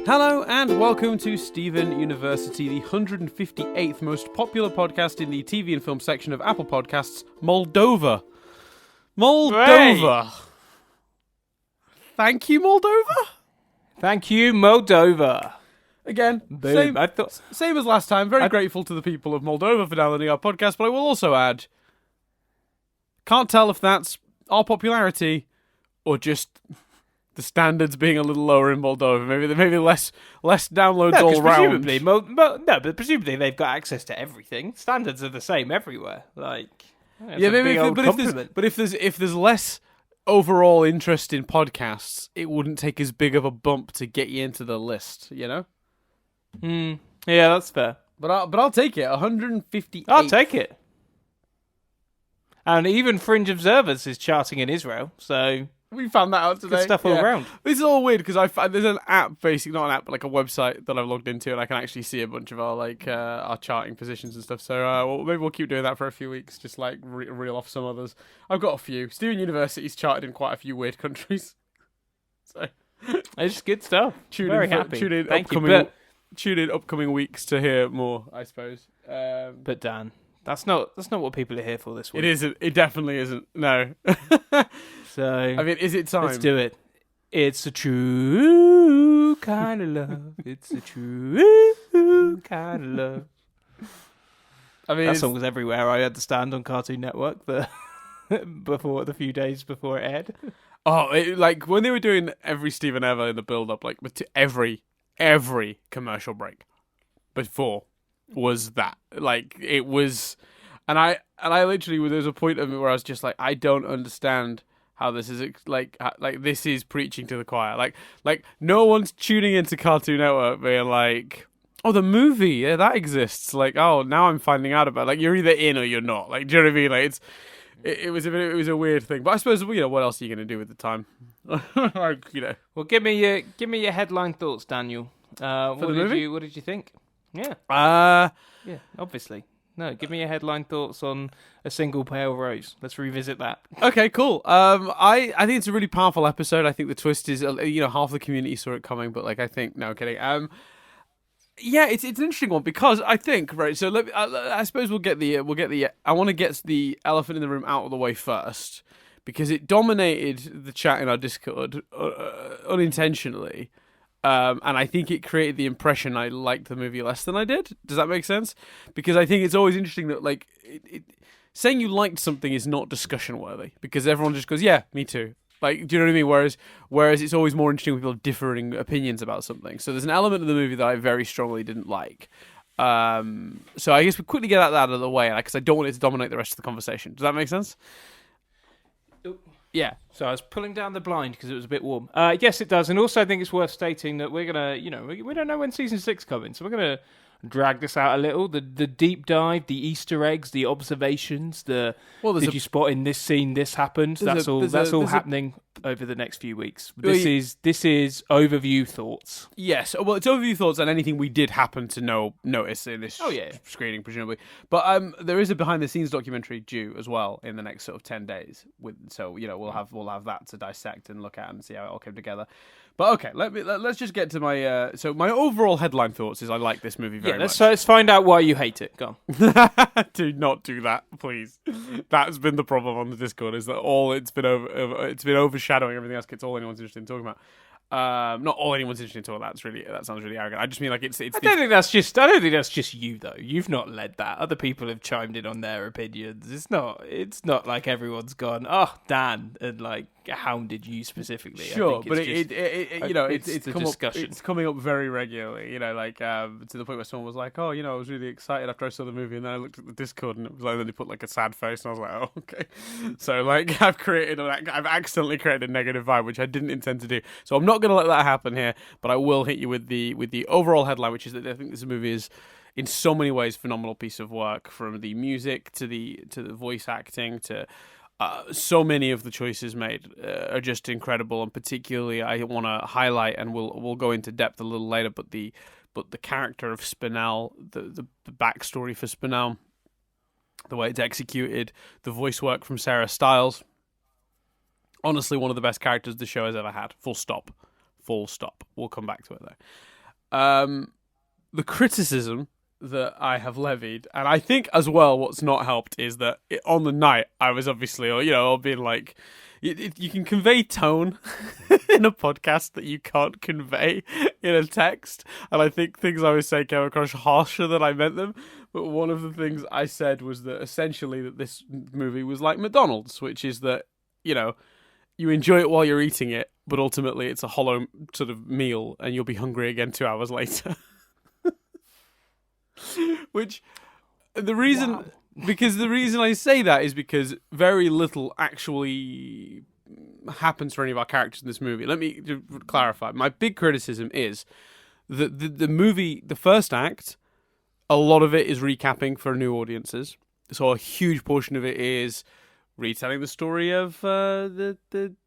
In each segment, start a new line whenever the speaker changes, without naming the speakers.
Hello and welcome to Stephen University, the 158th most popular podcast in the TV and film section of Apple Podcasts, Moldova. Moldova.
Hey.
Thank you, Moldova.
Thank you, Moldova.
Again,
Boom.
same as last time. Very grateful to the people of Moldova for downloading our podcast, but I will also add, can't tell if that's our popularity or just the standards being a little lower in Moldova. Maybe less downloads all round.
But presumably they've got access to everything. Standards are the same everywhere. But
if there's less overall interest in podcasts, it wouldn't take as big of a bump to get you into the list, you know?
Yeah, that's fair.
But I'll take it. 158.
I'll take it. And even Fringe Observers is charting in Israel, so
we found that out today.
Good stuff all around.
This is all weird because there's an app, basically not an app, but like a website that I've logged into, and I can actually see a bunch of our charting positions and stuff. So maybe we'll keep doing that for a few weeks, just like reel off some others. I've got a few. Stephen University's charted in quite a few weird countries. So
it's good stuff. Tune
in upcoming weeks to hear more, I suppose.
But Dan, that's not what people are here for this week.
It isn't. It definitely isn't. No.
So
I mean, is it time?
Let's do it. It's a true kind of love. It's a true kind of love.
I mean,
that song was everywhere. I understand on Cartoon Network the few days before it aired.
Oh, like when they were doing every Stephen ever in the build-up, like to every commercial break before was that. Like it was, and I literally, there was a point of it where I was just like, I don't understand how this is like this is preaching to the choir. Like no one's tuning into Cartoon Network being like, oh, the movie, yeah, that exists. Like, oh, now I'm finding out about it. Like you're either in or you're not. Like, do you know what I mean? Like it was a weird thing. But I suppose, you know, what else are you gonna do with the time? Like, you know.
Well, give me your headline thoughts, Daniel. What did you think? Yeah. Yeah, obviously. No, give me your headline thoughts on A Single Pale Rose. Let's revisit that.
Okay, cool. I think it's a really powerful episode. I think the twist is, half the community saw it coming, but no kidding. Yeah, it's an interesting one because I think, right. So I suppose we'll get the. I want to get the elephant in the room out of the way first because it dominated the chat in our Discord unintentionally. And I think it created the impression I liked the movie less than I did. Does that make sense? Because I think it's always interesting that saying you liked something is not discussion worthy because everyone just goes, yeah, me too. Like, do you know what I mean? Whereas it's always more interesting when people have differing opinions about something. So there's an element of the movie that I very strongly didn't like. So I guess we quickly get that out of the way because I don't want it to dominate the rest of the conversation. Does that make sense?
Yeah, so I was pulling down the blind because it was a bit warm. Yes, it does, and also I think it's worth stating that we're gonna, we don't know when season 6 coming, so we're gonna drag this out a little. The deep dive, the Easter eggs, the observations, did you spot in this scene this happened? That's all happening over the next few weeks. This is overview thoughts.
Yes, well, it's overview thoughts and anything we did happen to notice in this screening, presumably. But there is a behind the scenes documentary due as well in the next sort of 10 days. We'll have that to dissect and look at and see how it all came together. But okay, let's just get to my my overall headline thoughts is I like this movie very much.
Let's find out why you hate it. Go on.
Do not do that, please. That's been the problem on the Discord is that it's been overshadowing everything else. It's all anyone's interested in talking about. Not all anyone's interested in talking about. That sounds really arrogant. I just mean like it's.
I don't think that's just you though. You've not led that. Other people have chimed in on their opinions. It's not like everyone's gone, oh, Dan, and like hounded you specifically.
Sure,
I think
but
it's a discussion.
It's coming up very regularly. To the point where someone was like, oh, I was really excited after I saw the movie, and then I looked at the Discord, and it was like then they put like a sad face, and I was like, oh, okay. So like I've accidentally created a negative vibe, which I didn't intend to do. So I'm not going to let that happen here, but I will hit you with the overall headline, which is that I think this movie is in so many ways phenomenal piece of work, from the music to the voice acting to so many of the choices made are just incredible, and particularly I want to highlight, and we'll go into depth a little later, but the character of Spinell, the backstory for Spinell, the way it's executed, the voice work from Sarah Stiles. Honestly, one of the best characters the show has ever had. Full stop. We'll come back to it though. The criticism that I have levied, and I think as well, what's not helped is that on the night I was obviously, all being like, you can convey tone in a podcast that you can't convey in a text, and I think things I was saying came across harsher than I meant them. But one of the things I said was that essentially that this movie was like McDonald's, which is that you enjoy it while you're eating it, but ultimately it's a hollow sort of meal, and you'll be hungry again 2 hours later. Which the reason
Wow.
because the reason I say that is because very little actually happens for any of our characters in this movie. Let me clarify. My big criticism is that the movie, the first act, a lot of it is recapping for new audiences. So a huge portion of it is retelling the story of the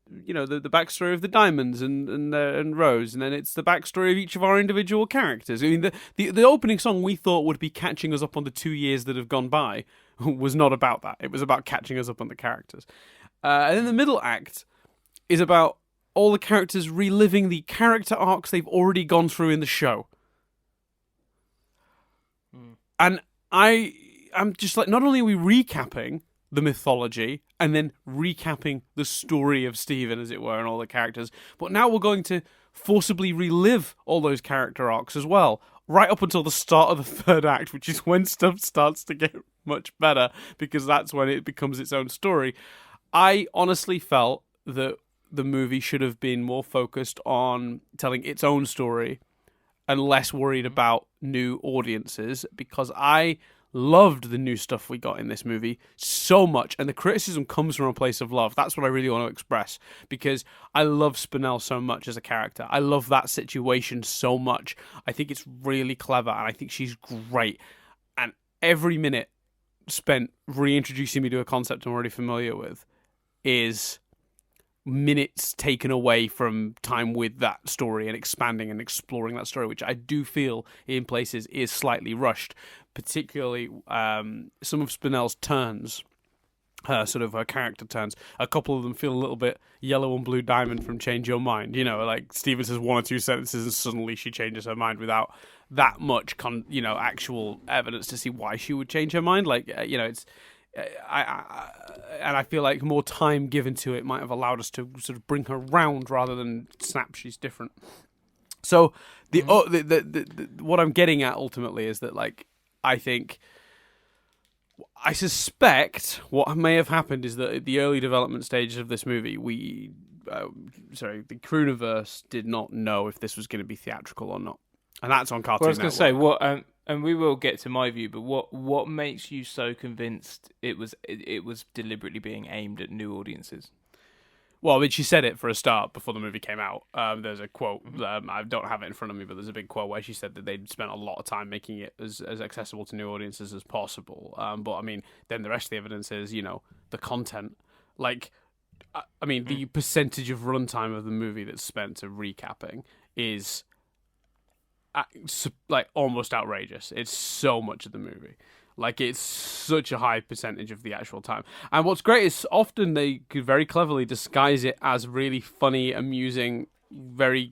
backstory of the Diamonds and Rose, and then it's the backstory of each of our individual characters. I mean, the opening song we thought would be catching us up on the 2 years that have gone by was not about that. It was about catching us up on the characters. And then the middle act is about all the characters reliving the character arcs they've already gone through in the show. And I'm just like, not only are we recapping the mythology and then recapping the story of Stephen, as it were, and all the characters, but now we're going to forcibly relive all those character arcs as well, right up until the start of the third act, which is when stuff starts to get much better, because that's when it becomes its own story. I honestly felt that the movie should have been more focused on telling its own story and less worried about new audiences, because I loved the new stuff we got in this movie so much, and the criticism comes from a place of love. That's what I really want to express, because I love Spinell so much as a character. I love that situation so much. I think it's really clever, and I think she's great. And every minute spent reintroducing me to a concept I'm already familiar with is minutes taken away from time with that story and expanding and exploring that story, which I do feel in places is slightly rushed, particularly some of Spinell's turns, sort of her character turns. A couple of them feel a little bit Yellow and Blue Diamond from Change Your Mind. Like Steven says one or two sentences and suddenly she changes her mind without that much actual evidence to see why she would change her mind. It's and I feel like more time given to it might have allowed us to sort of bring her round rather than snap, she's different. So the what I'm getting at ultimately is that, like, I suspect what may have happened is that at the early development stages of this movie, the Crooniverse did not know if this was going to be theatrical or not, and that's on Cartoon
Well, I was going to
Network.
say and we will get to my view, but what makes you so convinced it was deliberately being aimed at new audiences?
Well, I mean, she said it for a start before the movie came out. There's a quote, I don't have it in front of me, but there's a big quote where she said that they'd spent a lot of time making it as accessible to new audiences as possible. But I mean, then the rest of the evidence is, the content. Like, I mean, the percentage of runtime of the movie that's spent to recapping is like almost outrageous. It's so much of the movie. Like, it's such a high percentage of the actual time. And what's great is often they could very cleverly disguise it as really funny, amusing, very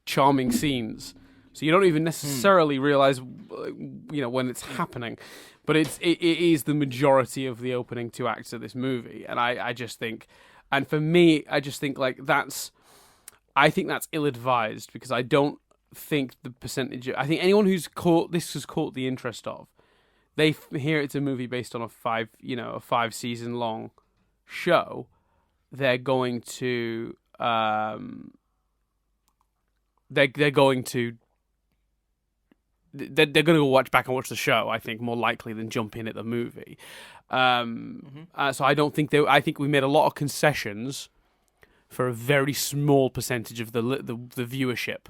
charming scenes. So you don't even necessarily realize, when it's happening. But it is the majority of the opening 2 acts of this movie. And I just think, and for me, I just think I think that's ill-advised, because I don't think the percentage. I think anyone who's caught the interest of, they hear it's a movie based on a 5 season long show. They're going to they're going to go watch back and watch the show. I think more likely than jump in at the movie. So I don't think I think we made a lot of concessions for a very small percentage of the viewership.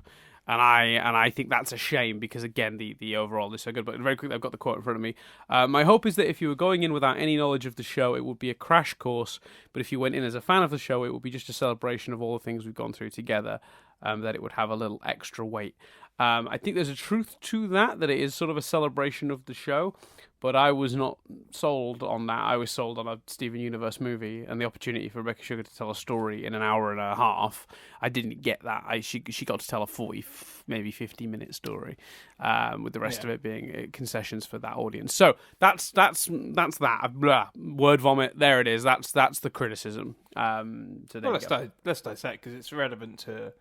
And I think that's a shame, because, again, the overall is so good. But very quickly, I've got the quote in front of me. My hope is that if you were going in without any knowledge of the show, it would be a crash course. But if you went in as a fan of the show, it would be just a celebration of all the things we've gone through together. that it would have a little extra weight. I think there's a truth to that it is sort of a celebration of the show, but I was not sold on that. I was sold on a Steven Universe movie and the opportunity for Rebecca Sugar to tell a story in an hour and a half. I didn't get that. She got to tell a 40, maybe 50-minute story, with the rest of it being concessions for that audience. So that's that. Blah. Word vomit. There it is. That's the criticism.
Let's dissect, because it's relevant to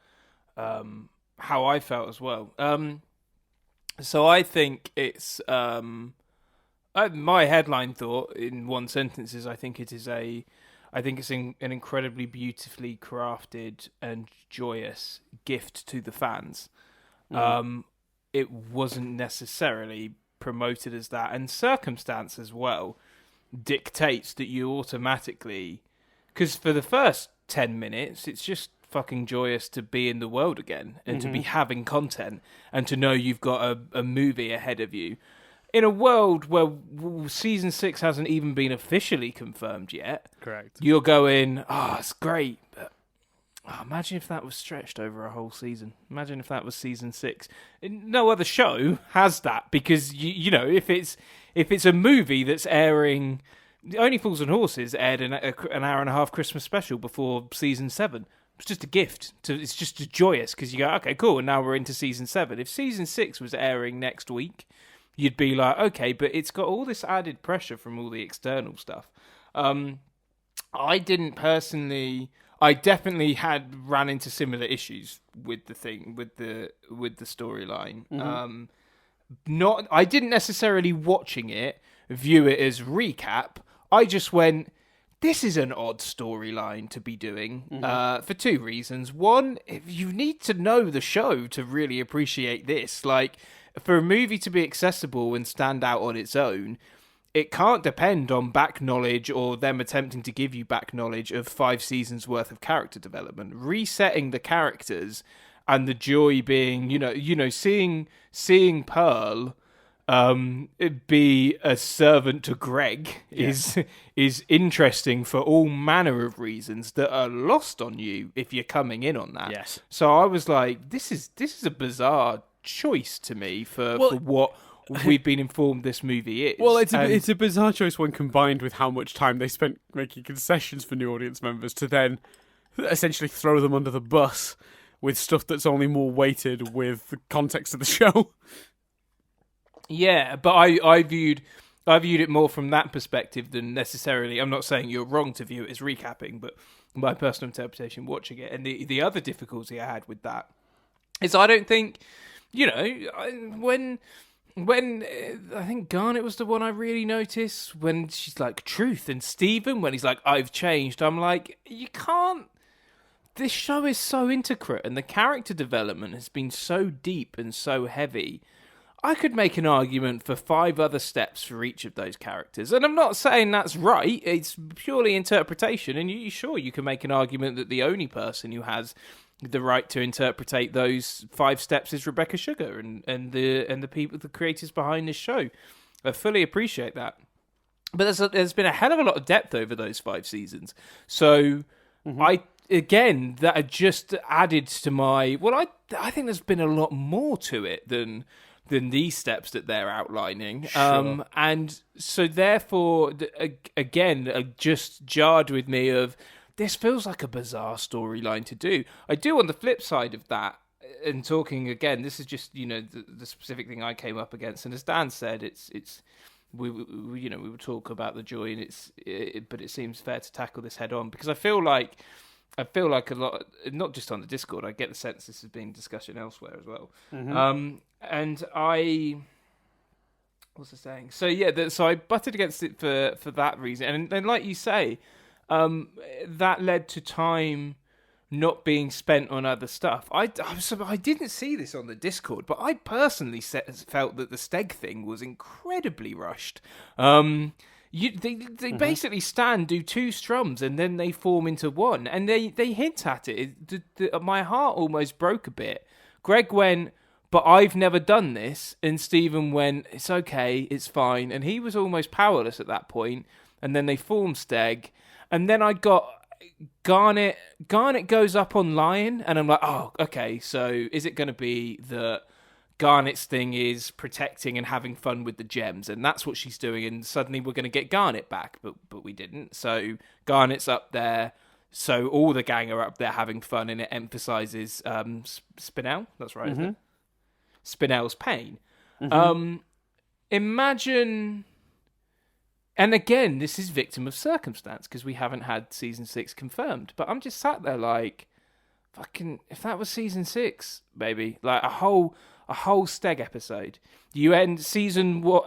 how I felt as well. So I think it's my headline thought in one sentence is I think it's an incredibly beautifully crafted and joyous gift to the fans. It wasn't necessarily promoted as that, and circumstance as well dictates that you automatically, because for the first 10 minutes it's just fucking joyous to be in the world again and to be having content and to know you've got a movie ahead of you in a world where season 6 hasn't even been officially confirmed yet.
Correct.
You're going, it's great, but imagine if that was stretched over a whole season. Imagine if that was season 6. No other show has that, because you know, if it's a movie that's airing, Only Fools and Horses aired an hour and a half Christmas special before season 7. It's just a gift. It's just joyous, because you go, okay, cool, and now we're into season 7. If season 6 was airing next week, you'd be like, okay, but it's got all this added pressure from all the external stuff. I didn't personally. I definitely ran into similar issues with the storyline. I didn't necessarily, watching it, view it as recap. I just went, this is an odd storyline to be doing, for two reasons. One, you need to know the show to really appreciate this. Like, for a movie to be accessible and stand out on its own, it can't depend on back knowledge or them attempting to give you back knowledge of 5 seasons worth of character development. Resetting the characters and the joy being, seeing Pearl be a servant to Greg is interesting for all manner of reasons that are lost on you if you're coming in on that.
Yes.
So I was like, this is a bizarre choice to me for what we've been informed this movie is.
Well, it's a bizarre choice when combined with how much time they spent making concessions for new audience members to then essentially throw them under the bus with stuff that's only more weighted with the context of the show.
Yeah, but I viewed it more from that perspective than necessarily. I'm not saying you're wrong to view it as recapping, but my personal interpretation watching it. And the other difficulty I had with that is I don't think, when I think Garnet was the one I really noticed, when she's like, truth, and Stephen, when he's like, I've changed, I'm like, you can't. This show is so intricate and the character development has been so deep and so heavy. I could make an argument for 5 other steps for each of those characters. And I'm not saying that's right. It's purely interpretation. And you can make an argument that the only person who has the right to interpretate those 5 steps is Rebecca Sugar and the people, the creators behind this show. I fully appreciate that. But there's been a hell of a lot of depth over those 5 seasons. So that just added to my... Well, I think there's been a lot more to it than these steps that they're outlining.
Sure.
And so therefore, just jarred with me of, this feels like a bizarre storyline to do. I do, on the flip side of that, and talking again, this is just, the specific thing I came up against. And as Dan said, we would talk about the joy, and but it seems fair to tackle this head on, because I feel like a lot, not just on the Discord, I get the sense this has been discussion elsewhere as well. And what's I saying? So yeah, so I butted against it for that reason. And then, like you say, that led to time not being spent on other stuff. I didn't see this on the Discord, but I personally felt that the Steg thing was incredibly rushed. They basically do 2 strums and then they form into one, and they hint at it. My heart almost broke a bit. Greg went, but I've never done this, and Stephen went, it's okay, it's fine, and he was almost powerless at that point. And then they formed Steg, and then I got Garnet goes up on Lion, and I'm like, oh, okay. So is it going to be that Garnet's thing is protecting and having fun with the gems, and that's what she's doing, and suddenly we're going to get Garnet back, but we didn't. So Garnet's up there, so all the gang are up there having fun, and it emphasizes Spinel. That's right, isn't it? Spinel's pain. Imagine. And again, this is victim of circumstance because we haven't had season 6 confirmed. But I'm just sat there like, fucking, if that was season 6, baby, like a whole steg episode. You end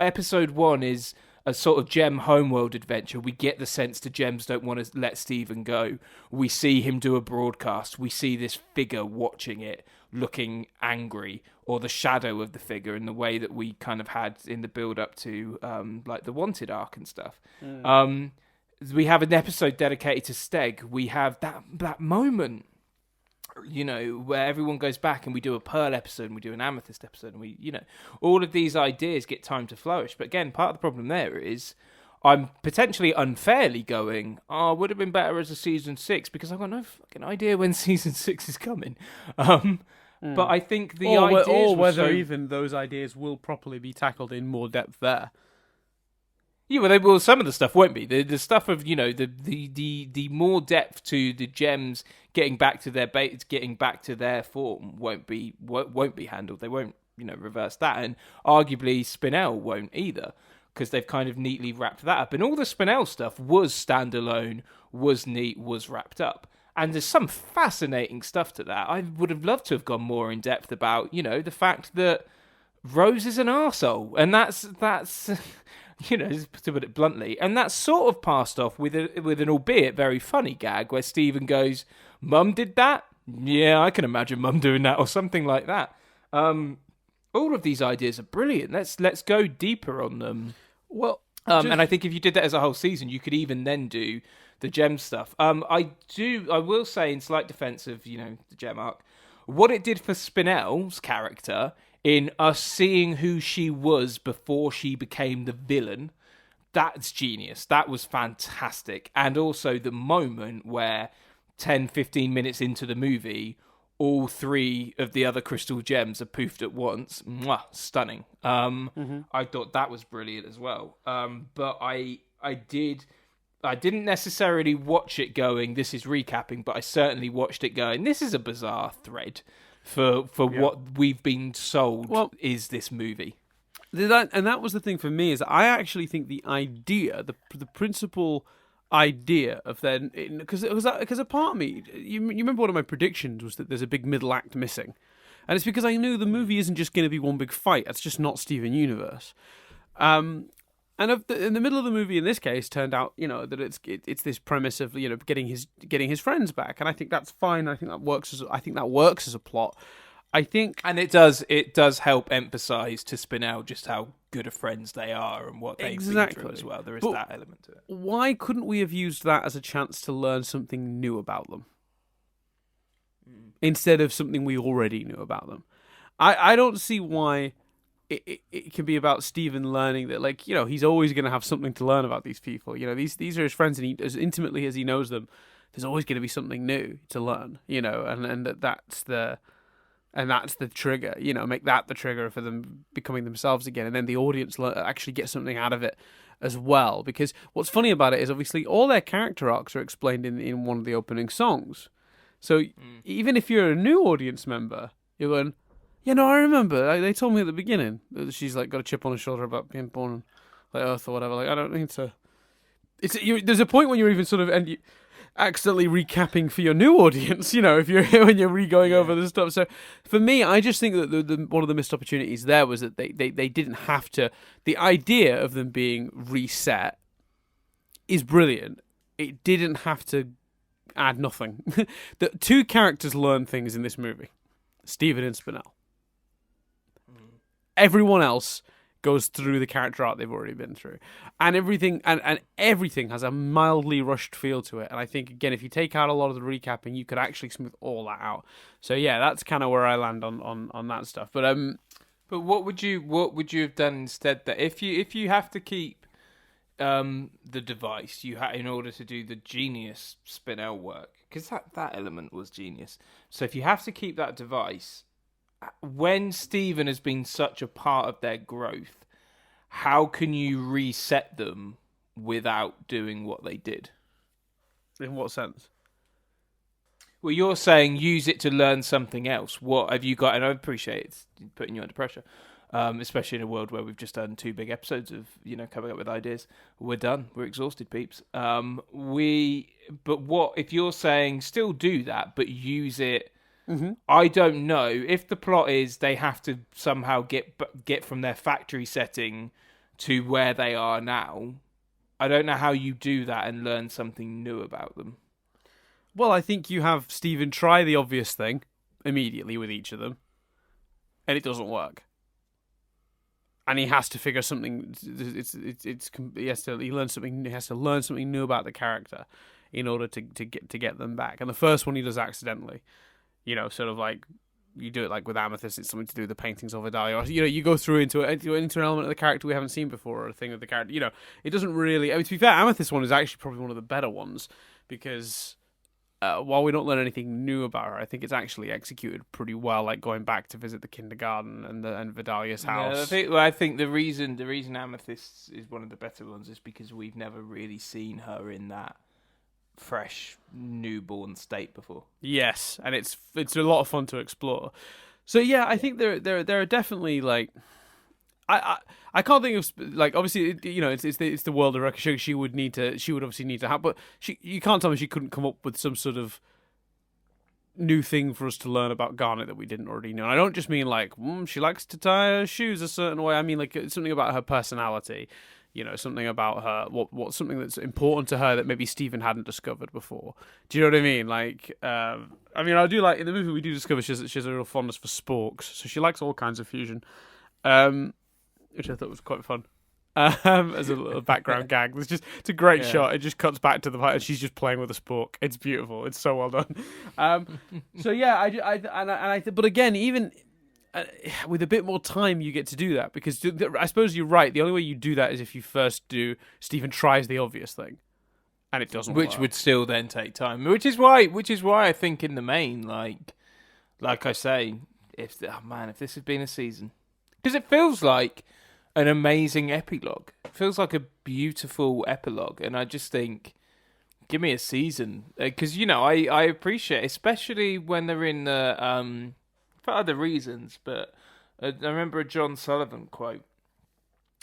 episode 1 is a sort of Gem homeworld adventure. We get the sense the Gems don't want to let Steven go. We see him do a broadcast. We see this figure watching it, looking angry, or the shadow of the figure in the way that we kind of had in the build up to like the Wanted arc and stuff. We have an episode dedicated to Steg. We have that moment, you know, where everyone goes back and we do a Pearl episode and we do an Amethyst episode, and we, you know, all of these ideas get time to flourish. But again, part of the problem there is I'm potentially unfairly going, oh, would have been better as a season 6 because I've got no fucking idea when season 6 is coming. But I think the ideas
or whether
so...
even those ideas will properly be tackled in more depth there.
Yeah, well, some of the stuff won't be. The stuff of, you know, the more depth to the Gems getting back to their bait, getting back to their form won't be handled. They won't, you know, reverse that, and arguably Spinel won't either, because they've kind of neatly wrapped that up. And all the Spinel stuff was standalone, was neat, was wrapped up. And there's some fascinating stuff to that. I would have loved to have gone more in depth about, you know, the fact that Rose is an arsehole. And that's you know, to put it bluntly. And that's sort of passed off with an albeit very funny gag where Stephen goes, Mum did that? Yeah, I can imagine Mum doing that, or something like that. All of these ideas are brilliant. Let's go deeper on them.
Well,
and I think if you did that as a whole season, you could even then do the Gem stuff. I will say, in slight defense of, you know, the Gem arc, what it did for Spinel's character in us seeing who she was before she became the villain, that's genius. That was fantastic. And also the moment where 10-15 minutes into the movie, all 3 of the other crystal gems are poofed at once. Mwah, stunning. I thought that was brilliant as well. But I didn't necessarily watch it going, this is recapping, but I certainly watched it going, this is a bizarre thread for what we've been sold is this movie.
That was the thing for me, is I actually think the idea, the principal idea of then, because a part of me, you remember one of my predictions was that there's a big middle act missing, and it's because I knew the movie isn't just going to be one big fight. That's just not Steven Universe. And in the middle of the movie, in this case, turned out, you know, that it's this premise of, you know, getting his friends back, and I think that's fine. I think that works as a plot. I think,
and it does help emphasize to Spinel just how good of friends they are and what they've been through as well. There is that element to it.
Why couldn't we have used that as a chance to learn something new about them instead of something we already knew about them? I don't see why. It can be about Steven learning that, like, you know, he's always going to have something to learn about these people. You know, these are his friends, and he, as intimately as he knows them, there's always going to be something new to learn. You know, and that's the trigger. You know, make that the trigger for them becoming themselves again, and then the audience actually get something out of it as well. Because what's funny about it is obviously all their character arcs are explained in one of the opening songs. So even if you're a new audience member, you're going, yeah, no, I remember. They told me at the beginning that she's like got a chip on her shoulder about being born on like Earth or whatever. Like, I don't need to. There's a point when you're even sort of accidentally recapping for your new audience. You know, if you're when you're re-going over the stuff. So for me, I just think that one of the missed opportunities there was that they didn't have to. The idea of them being reset is brilliant. It didn't have to add nothing. The 2 characters learn things in this movie: Steven and Spinel. Everyone else goes through the character arc they've already been through, and everything has a mildly rushed feel to it. And I think, again, if you take out a lot of the recapping, you could actually smooth all that out. So yeah, that's kind of where I land on that stuff. But
what would you have done instead? That if you have to keep the device, you had in order to do the genius spinel work, because that element was genius. So if you have to keep that device, when Steven has been such a part of their growth, how can you reset them without doing what they did?
In what sense?
Well, you're saying use it to learn something else. What have you got? And I appreciate it's putting you under pressure, especially in a world where we've just done 2 big episodes of coming up with ideas. We're done. We're exhausted, peeps. But what if you're saying still do that, but use it?
Mm-hmm.
I don't know if the plot is they have to somehow get from their factory setting to where they are now. I don't know how you do that and learn something new about them.
Well, I think you have Steven try the obvious thing immediately with each of them, and it doesn't work. And he has to figure something. He learns something. He has to learn something new about the character in order to get them back. And the first one he does accidentally. Sort of like you do it like with Amethyst. It's something to do with the paintings of Vidalia. Or, you go through into an element of the character we haven't seen before, or a thing of the character. It doesn't really. I mean, to be fair, Amethyst one is actually probably one of the better ones because. While we don't learn anything new about her, I think it's actually executed pretty well. Like going back to visit the kindergarten and Vidalia's house.
I think the reason Amethyst is one of the better ones is because we've never really seen her in that fresh newborn state before.
Yes, and it's a lot of fun to explore. So yeah, I think there are definitely like. I can't think of like obviously it's the world of Rika. She would obviously need to have, but you can't tell me she couldn't come up with some sort of new thing for us to learn about Garnet that we didn't already know. And I don't just mean like she likes to tie her shoes a certain way. I mean like something about her personality, something about her what something that's important to her that maybe Steven hadn't discovered before. Do you know what I mean? Like I do like in the movie we do discover she has a real fondness for sporks, so she likes all kinds of fusion. Which I thought was quite fun. As a little background gag. It's a great shot. It just cuts back to the part and she's just playing with a spork. It's beautiful. It's so well done. So yeah, but again, even with a bit more time, you get to do that because I suppose you're right. The only way you do that is if you first do Steven tries the obvious thing, and it doesn't.
Which
work.
Would still then take time. Which is why I think in the main, like I say, if this had been a season, because it feels like an amazing epilogue. It feels like a beautiful epilogue, and I just think, give me a season because I appreciate, especially when they're in the for other reasons. But I remember a John Sullivan quote,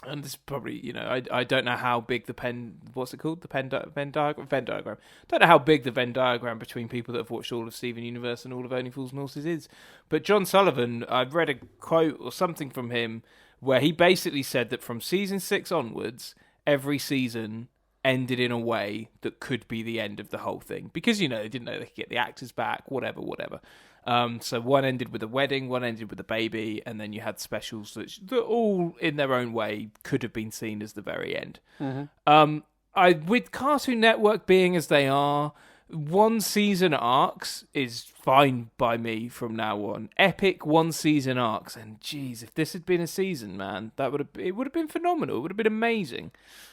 and this is probably I don't know how big what's it called, the Venn diagram. Don't know how big the Venn diagram between people that have watched all of Steven Universe and all of Only Fools and Horses is. But John Sullivan, I've read a quote or something from him where he basically said that from season 6 onwards, every season ended in a way that could be the end of the whole thing. Because, they didn't know they could get the actors back, whatever. So one ended with a wedding, one ended with a baby, and then you had specials that all, in their own way, could have been seen as the very end. Mm-hmm. With Cartoon Network being as they are, one season arcs is fine by me from now on. Epic one season arcs, and geez, if this had been a season, man, it would have been phenomenal. It would have been amazing.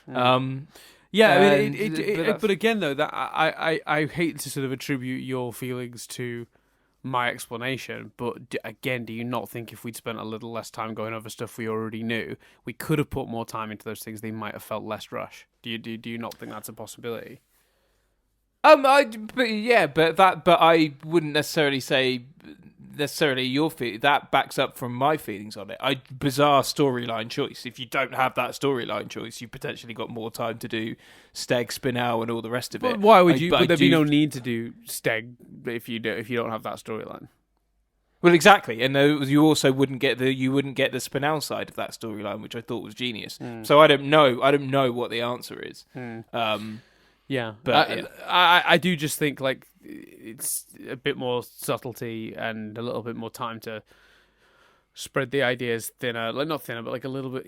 Mm. Yeah, I mean, but again though, that I hate to sort of attribute your feelings to my explanation, but again, do you not think if we'd spent a little less time going over stuff we already knew, we could have put more time into those things? They might have felt less rush. Do you not think that's a possibility?
But I wouldn't necessarily say your that backs up from my feelings on it. Bizarre storyline choice. If you don't have that storyline choice, you potentially got more time to do Steg, Spinel, and all the rest of it.
But why would you? But there'd be no need to do Steg if you don't have that storyline.
Well, exactly, and you also wouldn't get the Spinel side of that storyline, which I thought was genius. So I don't know what the answer is.
Yeah,
but
I do just think like it's a bit more subtlety and a little bit more time to spread the ideas thinner, like not thinner, but like a little bit,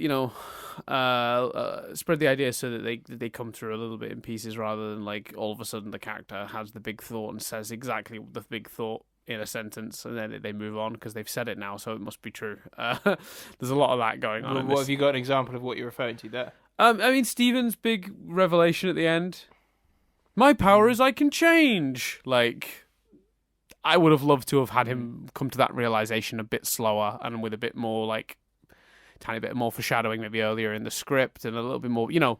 spread the ideas so that they come through a little bit in pieces rather than like all of a sudden the character has the big thought and says exactly the big thought in a sentence, and then they move on because they've said it now, so it must be true. There's a lot of that going on.
What have you got an example of what you're referring to there?
I mean, Steven's big revelation at the end. My power is I can change. Like, I would have loved to have had him come to that realization a bit slower and with a bit more, like, tiny bit more foreshadowing maybe earlier in the script and a little bit more, I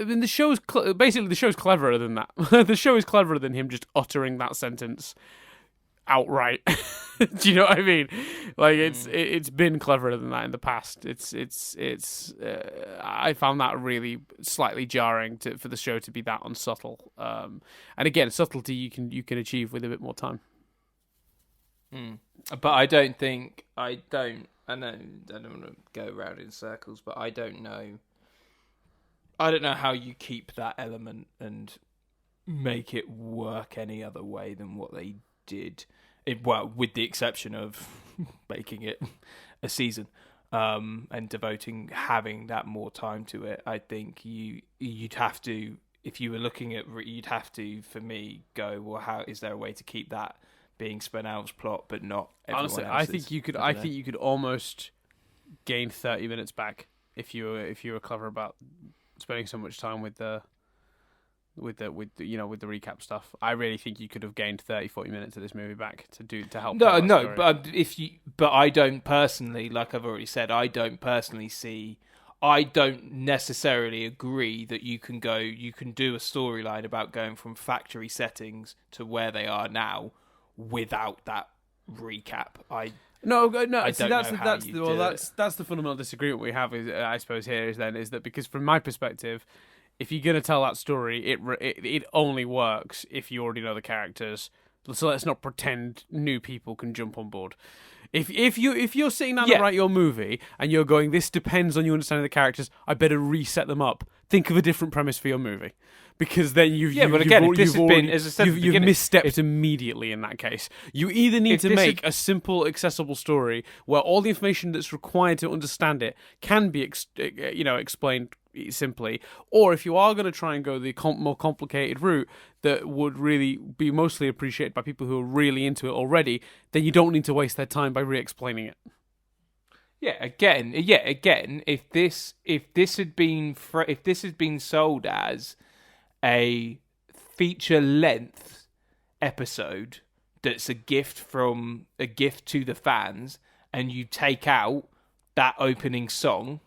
mean, the show's cleverer than that. The show is cleverer than him just uttering that sentence outright. Do you know what I mean? Like, it's been cleverer than that in the past. I found that really slightly jarring for the show to be that unsubtle. And again, subtlety you can achieve with a bit more time.
But I don't know, I don't want to go around in circles, but I don't know how you keep that element and make it work any other way than what they did. With the exception of making it a season and having that more time to it. I think you'd have to, if you were looking at, you'd have to, for me, go, well, how is there a way to keep that being Spinell's plot, but not everyone
Honestly,
else's?
I think you could almost gain 30 minutes back if you were clever about spending so much time with the recap stuff. I really think you could have gained 30-40 minutes of this movie back to help.
No, but I don't personally, like I've already said, I don't necessarily agree that you can do a storyline about going from factory settings to where they are now without that recap.
No.
That's
the fundamental disagreement we have. I suppose here is that because from my perspective, if you're gonna tell that story, it only works if you already know the characters. So let's not pretend new people can jump on board. If you're sitting down to write your movie and you're going, this depends on you understanding the characters, I better reset them up. Think of a different premise for your movie. Because then you've misstepped immedially in that case. You either need to make a simple, accessible story where all the information that's required to understand it can be explained simply, or if you are going to try and go the more complicated route that would really be mostly appreciated by people who are really into it already, then you don't need to waste their time by re-explaining it.
Again, if this had been sold as a feature-length episode that's a gift to the fans, and you take out that opening song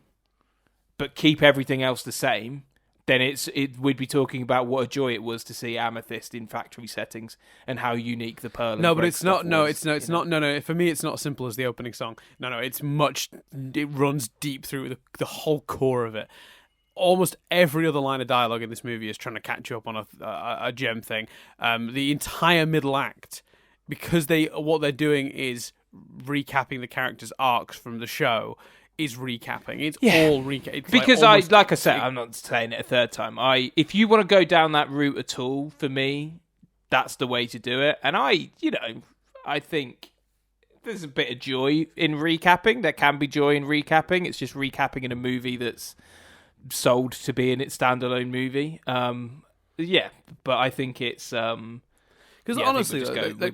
but keep everything else the same, then we'd be talking about what a joy it was to see Amethyst in factory settings and how unique the Pearl.
No, but it's not. No, it's not. No. For me, it's not as simple as the opening song. No. It runs deep through the whole core of it. Almost every other line of dialogue in this movie is trying to catch you up on a gem thing. The entire middle act, because what they're doing is recapping the characters' arcs from the show. Is recapping. It's all recap.
Because like I said, I'm not saying it a third time. If you want to go down that route at all, for me, that's the way to do it. And I think there's a bit of joy in recapping. There can be joy in recapping. It's just recapping in a movie that's sold to be in its standalone movie. But I think it's
because honestly,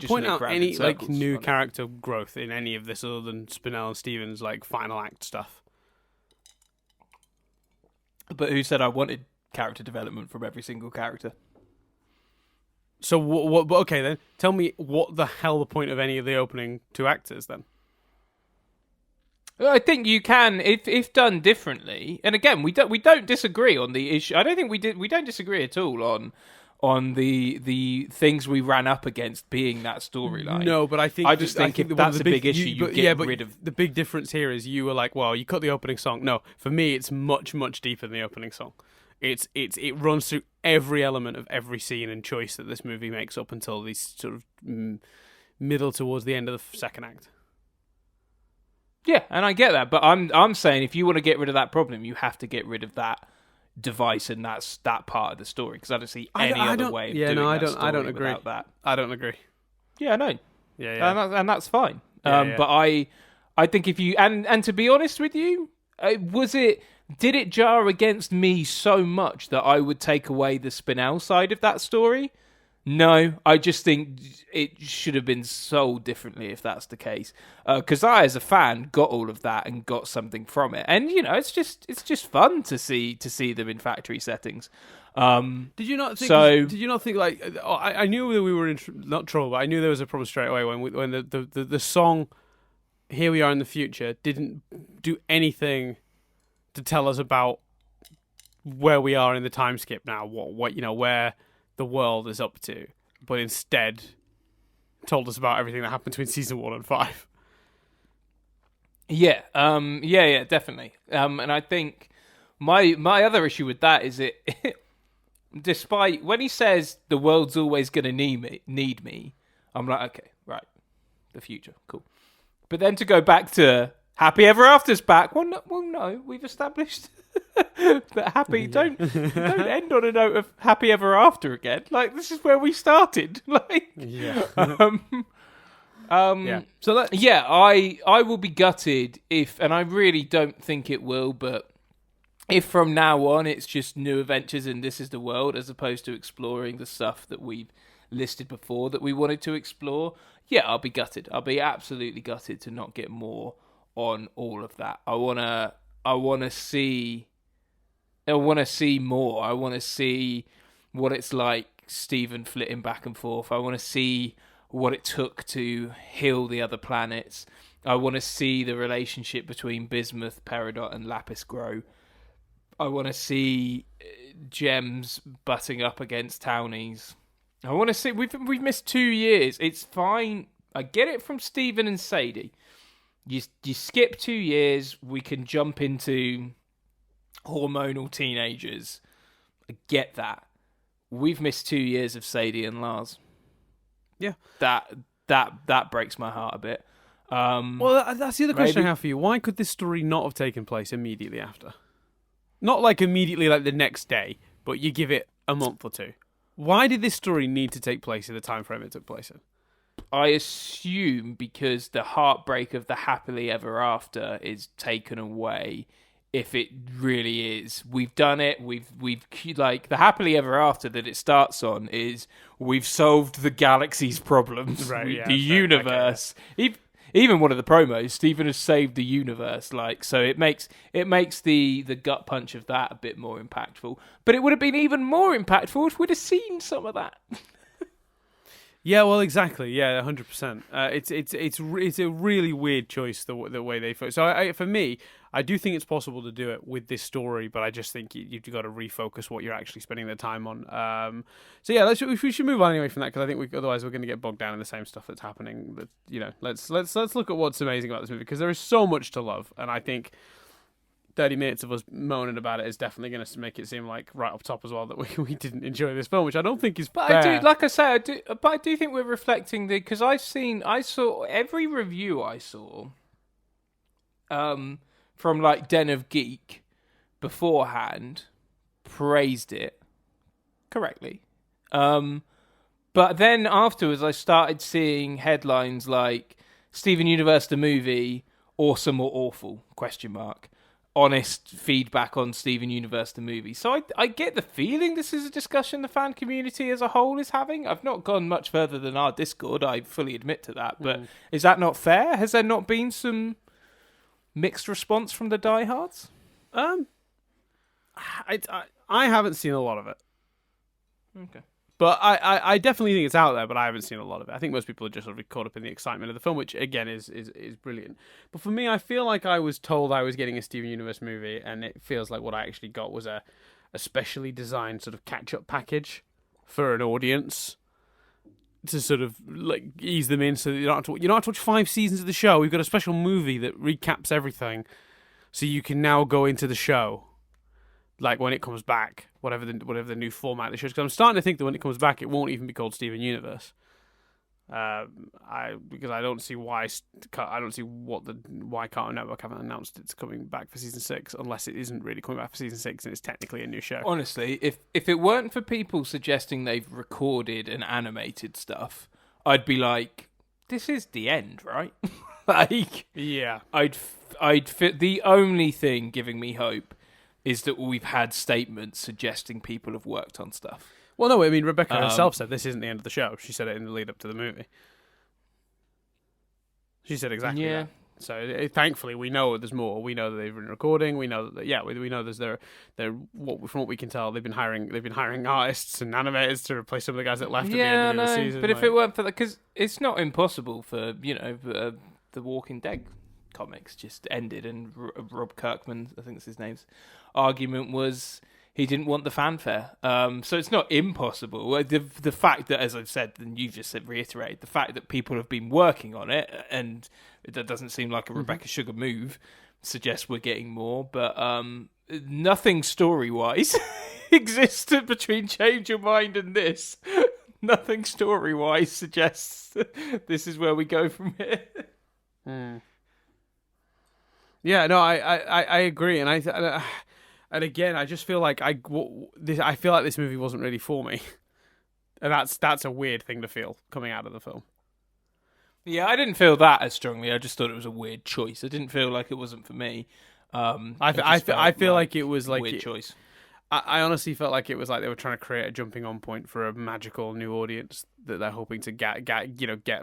point out any new character growth in any of this other than Spinell and Stevens' final act stuff.
But who said I wanted character development from every single character?
So what? Okay, then tell me what the hell the point of any of the opening two acts is then.
I think you can, if done differently. And again, we don't disagree on the issue. I don't think we don't disagree at all on the things we ran up against being that storyline.
No, but I think
if that's a big issue, you get rid of.
The big difference here is you were like, well, you cut the opening song. No, for me, it's much, much deeper than the opening song. It runs through every element of every scene and choice that this movie makes up until the sort of middle towards the end of the second act.
Yeah, and I get that, but I'm saying if you want to get rid of that problem, you have to get rid of that device, and that's that part of the story, because I don't see any other way of doing that.
I don't agree.
That.
I don't agree.
Yeah, I know.
Yeah.
And that's fine. But I think if you and to be honest with you, did it jar against me so much that I would take away the Spinell side of that story? No, I just think it should have been sold differently if that's the case. Because I, as a fan, got all of that and got something from it, and it's just fun to see them in factory settings.
Did you not think?
So
Did you not think like I knew that we were in not trouble, but I knew there was a problem straight away when the song "Here We Are in the Future" didn't do anything to tell us about where we are in the time skip now, what where the world is up to, but instead told us about everything that happened between season 1 and 5.
yeah, definitely. And I think my other issue with that is it. Despite when he says the world's always going to need me, I'm like, okay, right, the future, cool. But then to go back to Happy Ever After's back. Well, no, we've established that happy don't end on a note of Happy Ever After again. Like, this is where we started. Like,
Yeah.
yeah.
So
I will be gutted if, and I really don't think it will, but if from now on it's just new adventures and this is the world, as opposed to exploring the stuff that we've listed before that we wanted to explore, yeah, I'll be gutted. I'll be absolutely gutted to not get more on all of that. I wanna see more. I wanna see what it's like Stephen flitting back and forth. I wanna see what it took to heal the other planets. I wanna see the relationship between Bismuth, Peridot, and Lapis grow. I want to see Gems butting up against Townies. I want to see... We've missed 2 years. It's fine. I get it from Stephen and Sadie. You skip 2 years, we can jump into hormonal teenagers. I get that. We've missed 2 years of Sadie and Lars.
Yeah.
That breaks my heart a bit.
Well, that's the other question I have for you. Why could this story not have taken place immediately after? Not like immediately, like the next day, but you give it a month or two. Why did this story need to take place in the time frame it took place in?
I assume because the heartbreak of the happily ever after is taken away. If it really is, we've done it. We've like the happily ever after that it starts on is we've solved the galaxy's problems,
right? Yeah,
the universe. Even one of the promos, Stephen has saved the universe. Like, so it makes the gut punch of that a bit more impactful. But it would have been even more impactful if we'd have seen some of that.
Yeah, well, exactly. Yeah, 100%. It's a really weird choice the way they focus. So for me, I do think it's possible to do it with this story, but I just think you've got to refocus what you're actually spending the time on. So yeah, we should move on anyway from that, because I think otherwise we're going to get bogged down in the same stuff that's happening. But let's look at what's amazing about this movie, because there is so much to love, and I think 30 minutes of us moaning about it is definitely going to make it seem like right up top as well that we didn't enjoy this film, which I don't think is fair.
I do, like I say, but I do think we're reflecting because I saw every review I saw from like Den of Geek beforehand praised it correctly. But then afterwards I started seeing headlines like Steven Universe the movie, awesome or awful, ? Honest feedback on Steven Universe the movie. So I get the feeling this is a discussion the fan community as a whole is having. I've not gone much further than our Discord, I fully admit to that. But is that not fair? Has there not been some mixed response from the diehards?
I haven't seen a lot of it.
Okay.
But I definitely think it's out there, but I haven't seen a lot of it. I think most people are just sort of caught up in the excitement of the film, which again is brilliant. But for me, I feel like I was told I was getting a Steven Universe movie, and it feels like what I actually got was a specially designed sort of catch-up package for an audience to sort of like ease them in, so that you don't have to watch 5 seasons of the show. We've got a special movie that recaps everything, so you can now go into the show. Like when it comes back, whatever the new format of the show is. Because I'm starting to think that when it comes back, it won't even be called Steven Universe. Because I don't see why Cartoon Network haven't announced it's coming back for season 6, unless it isn't really coming back for season 6 and it's technically a new show.
Honestly, if it weren't for people suggesting they've recorded and animated stuff, I'd be like, this is the end, right? Like,
yeah,
I'd fit. The only thing giving me hope is that we've had statements suggesting people have worked on stuff.
Well, no, I mean, Rebecca
Um,
herself said this isn't the end of the show. She said it in the lead up to the movie. She said exactly
yeah.
that. So thankfully, we know there's more. We know that they've been recording. We know that we know there's from what we can tell, they've been hiring artists and animators to replace some of the guys that left at the
Yeah, I
end of the
know.
season.
But if it weren't for that, because it's not impossible for the Walking Dead comics just ended, and Rob Kirkman, I think that's his name's argument was he didn't want the fanfare. So it's not impossible. The fact that, as I've said, and you've just said, reiterate, the fact that people have been working on it, and that doesn't seem like a Rebecca Sugar move, suggests we're getting more. But nothing story-wise existed between Change Your Mind and this. Nothing story-wise suggests this is where we go from here.
Yeah, no, I agree, and and again, I just feel like I feel like this movie wasn't really for me, and that's a weird thing to feel coming out of the film.
Yeah, I didn't feel that as strongly. I just thought it was a weird choice. I didn't feel like it wasn't for me.
I feel like it was like
a weird choice.
I honestly felt like it was like they were trying to create a jumping on point for a magical new audience that they're hoping to get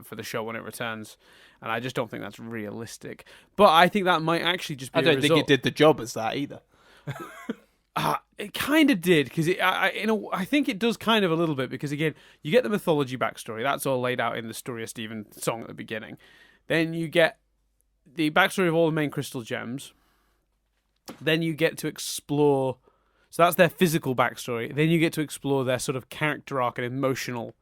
for the show when it returns, and I just don't think that's realistic. But I think that might actually just be.
I don't think it did the job as that either.
It kind of did, because I think it does kind of a little bit, because again, you get the mythology backstory. That's all laid out in the Story of Stephen song at the beginning. Then you get the backstory of all the main crystal gems. Then you get to explore. So that's their physical backstory. Then you get to explore their sort of character arc and emotional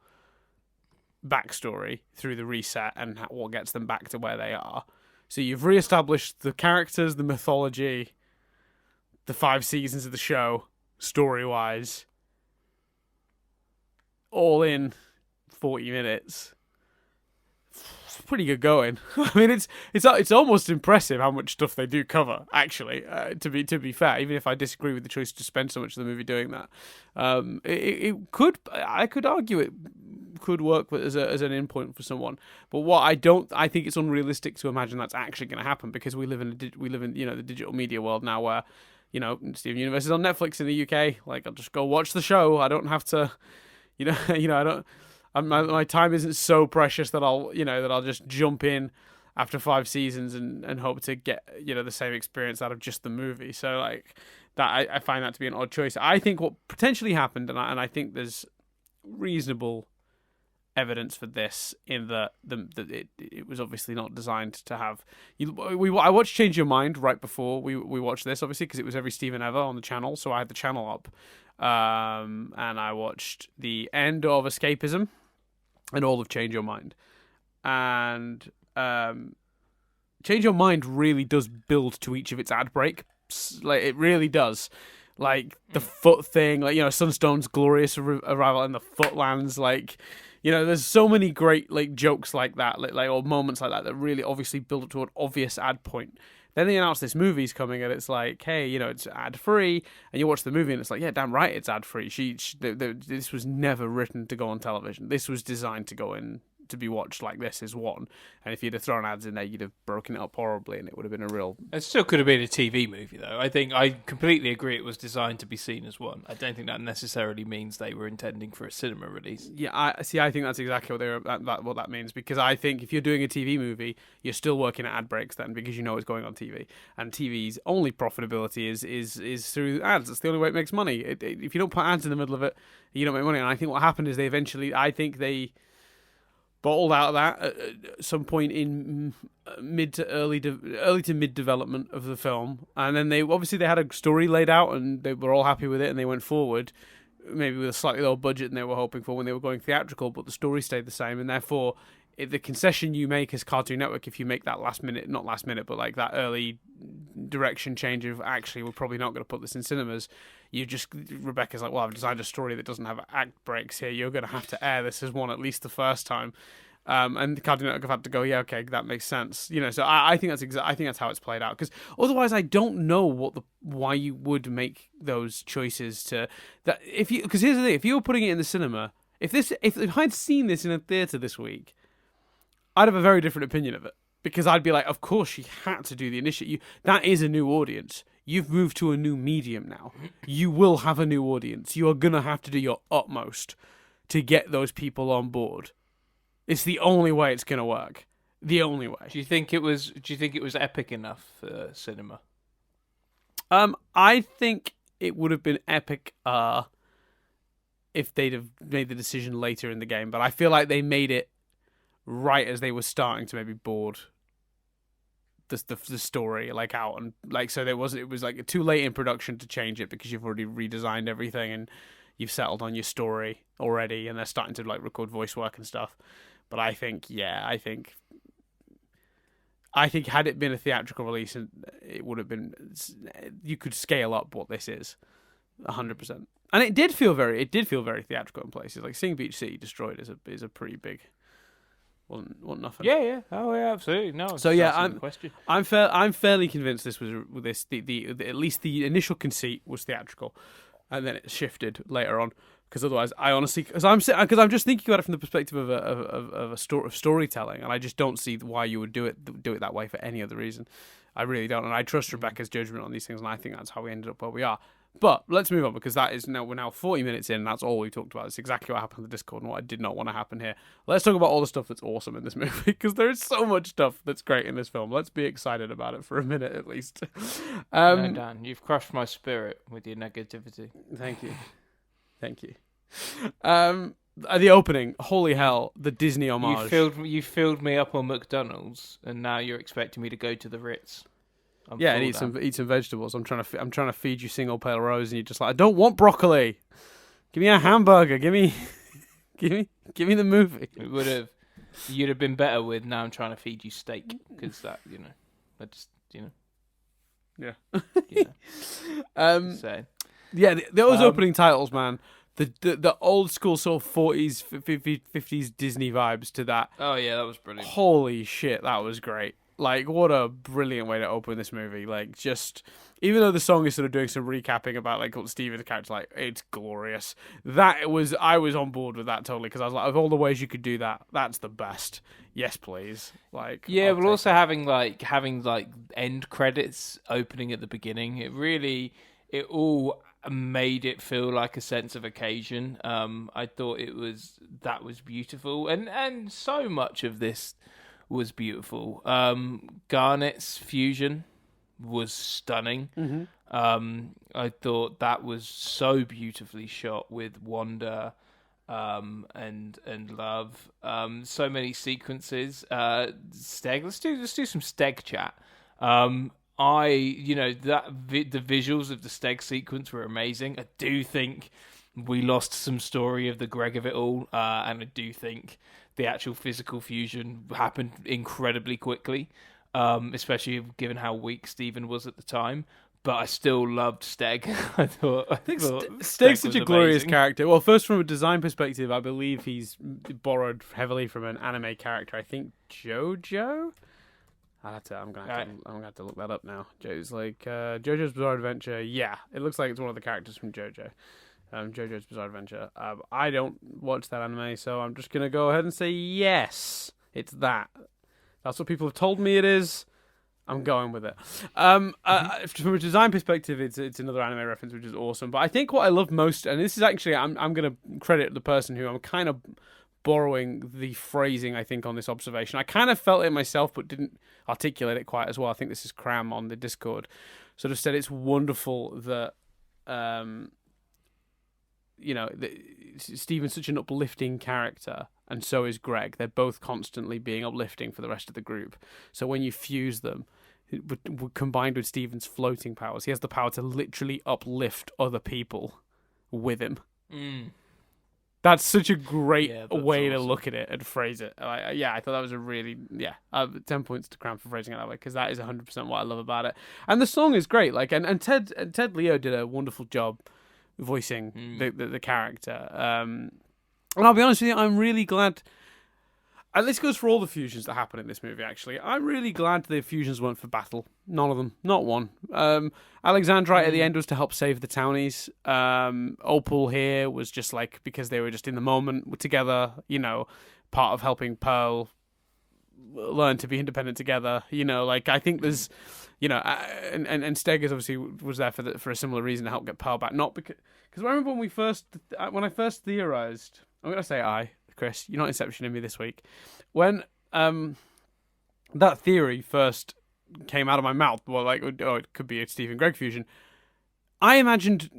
backstory through the reset and what gets them back to where they are. So you've reestablished the characters, the mythology, the 5 seasons of the show, story-wise, all in 40 minutes. It's pretty good going. I mean, it's almost impressive how much stuff they do cover. Actually, to be fair, even if I disagree with the choice to spend so much of the movie doing that, I could argue it could work as an in point for someone. But I think it's unrealistic to imagine that's actually going to happen, because we live in the digital media world now where Steven Universe is on Netflix in the UK. Like, I'll just go watch the show. I don't have to, I don't. My time isn't so precious that I'll just jump in after 5 seasons and hope to get the same experience out of just the movie. So like that, I find that to be an odd choice. I think what potentially happened, and I think there's reasonable evidence for this, in that it was obviously not designed to have. I watched Change Your Mind right before we watched this, obviously, because it was every Stephen ever on the channel, so I had the channel up, and I watched the end of Escapism and all of Change Your Mind, and Change Your Mind really does build to each of its ad breaks. Like, it really does. Like the foot thing, like Sunstone's glorious arrival and the footlands, like. There's so many great like jokes like that, like or moments like that really obviously build up to an obvious ad point. Then they announce this movie's coming, and it's like, hey, it's ad free, and you watch the movie, and it's like, yeah, damn right, it's ad free. This was never written to go on television. This was designed to go in to be watched like this is one. And if you'd have thrown ads in there, you'd have broken it up horribly, and it would have been a real.
It still could have been a TV movie, though. I think I completely agree. It was designed to be seen as one. I don't think that necessarily means they were intending for a cinema release.
Yeah, I think that's exactly what that means, because I think if you're doing a TV movie, you're still working at ad breaks then, because it's going on TV, and TV's only profitability is through ads. That's the only way it makes money. If you don't put ads in the middle of it, you don't make money. And I think what happened is they bottled out of that at some point in early to mid development of the film, and then they had a story laid out, and they were all happy with it, and they went forward, maybe with a slightly lower budget than they were hoping for when they were going theatrical, but the story stayed the same, and therefore the concession you make as Cartoon Network, if you make that not last minute, but like that early direction change of actually we're probably not going to put this in cinemas, Rebecca's like, well, I've designed a story that doesn't have act breaks here, you're going to have to air this as one at least the first time, and the Cartoon Network have had to go, yeah, okay, that makes sense, so I think that's how it's played out, because otherwise I don't know why you would make those choices to that, because here's the thing, if you were putting it in the cinema, if I'd seen this in a theatre this week, I'd have a very different opinion of it, because I'd be like, of course she had to do the initiative. That is a new audience. you've moved to a new medium now. You will have a new audience. You are going to have to do your utmost to get those people on board. It's the only way it's going to work. The only way.
Do you think it was epic enough for cinema?
I think it would have been epic if they'd have made the decision later in the game, but I feel like they made it right as they were starting to maybe board the story like out, and like so it was like too late in production to change it because you've already redesigned everything and you've settled on your story already, and they're starting to like record voice work and stuff. But I think had it been a theatrical release, it would have been, you could scale up what this is 100%. And it did feel very theatrical in places. Like seeing Beach City destroyed is a pretty big, wasn't nothing.
Yeah. Oh yeah, absolutely. No.
So yeah, I'm fairly convinced this was the at least the initial conceit was theatrical, and then it shifted later on. Because otherwise, I honestly, because I'm just thinking about it from the perspective of storytelling, and I just don't see why you would do it that way for any other reason. I really don't, and I trust Rebecca's judgment on these things, and I think that's how we ended up where we are. But let's move on, because we're now 40 minutes in, and that's all we talked about. It's exactly what happened in the Discord and what I did not want to happen here. Let's talk about all the stuff that's awesome in this movie, because there is so much stuff that's great in this film. Let's be excited about it for a minute at least.
No, Dan, you've crushed my spirit with your negativity.
Thank you. The opening, holy hell, the Disney homage.
You filled me up on McDonald's, and now you're expecting me to go to the Ritz.
And eat some vegetables. I'm trying to feed you single pale rose, and you're just like, I don't want broccoli. Give me a hamburger. Give me the movie.
You'd have been better with. Now I'm trying to feed you steak, because
Yeah.
So.
Yeah, those opening titles, man. The old school sort of 40s, 50s Disney vibes to that.
Oh yeah, that was brilliant.
Holy shit, that was great. Like, what a brilliant way to open this movie. Like, just, even though the song is sort of doing some recapping about, like, Steven's character, like, it's glorious. I was on board with that totally, because I was like, of all the ways you could do that, that's the best. Yes, please. Like,
yeah, but also having end credits opening at the beginning, it all made it feel like a sense of occasion. I thought that was beautiful, and so much of this was beautiful. Garnet's fusion was stunning.
Mm-hmm.
I thought that was so beautifully shot with wonder and love. So many sequences. Steg, let's do some Steg chat. The visuals of the Steg sequence were amazing. I do think we lost some story of the Greg of it all, and I do think the actual physical fusion happened incredibly quickly, especially given how weak Steven was at the time. But I still loved Steg. I thought
Steg's such a glorious character. Well, first from a design perspective, I believe he's borrowed heavily from an anime character. I think JoJo. I'm gonna have to look that up now. Joe's like JoJo's Bizarre Adventure. Yeah, it looks like it's one of the characters from JoJo. JoJo's Bizarre Adventure. I don't watch that anime, so I'm just gonna go ahead and say yes, it's that. That's what people have told me it is. I'm going with it. From a design perspective, it's another anime reference, which is awesome. But I think what I love most, and this is actually, I'm gonna credit the person who I'm kind of borrowing the phrasing, I think, on this observation. I kind of felt it myself, but didn't articulate it quite as well. I think this is Cram on the Discord. Sort of said it's wonderful that, Steven's such an uplifting character, and so is Greg. They're both constantly being uplifting for the rest of the group. So when you fuse them, combined with Steven's floating powers, he has the power to literally uplift other people with him.
Mm.
That's such a great way to look at it and phrase it. I thought that was a really 10 points to Cram for phrasing it that way, because that is 100% what I love about it. And the song is great. Like, and Ted Leo did a wonderful job voicing the character. And I'll be honest with you, I'm really glad. And this goes for all the fusions that happen in this movie, actually. I'm really glad the fusions weren't for battle. None of them. Not one. Alexandrite at the end was to help save the townies. Opal here was just like, because they were just in the moment together, part of helping Pearl learn to be independent together. I think there's, and Steg is obviously was there for a similar reason to help get Pearl back. Not because I remember when I first theorized. I'm gonna say Chris, you're not inceptioning me this week. When that theory first came out of my mouth, well, like, oh, it could be a Stephen Gregg fusion. I imagined.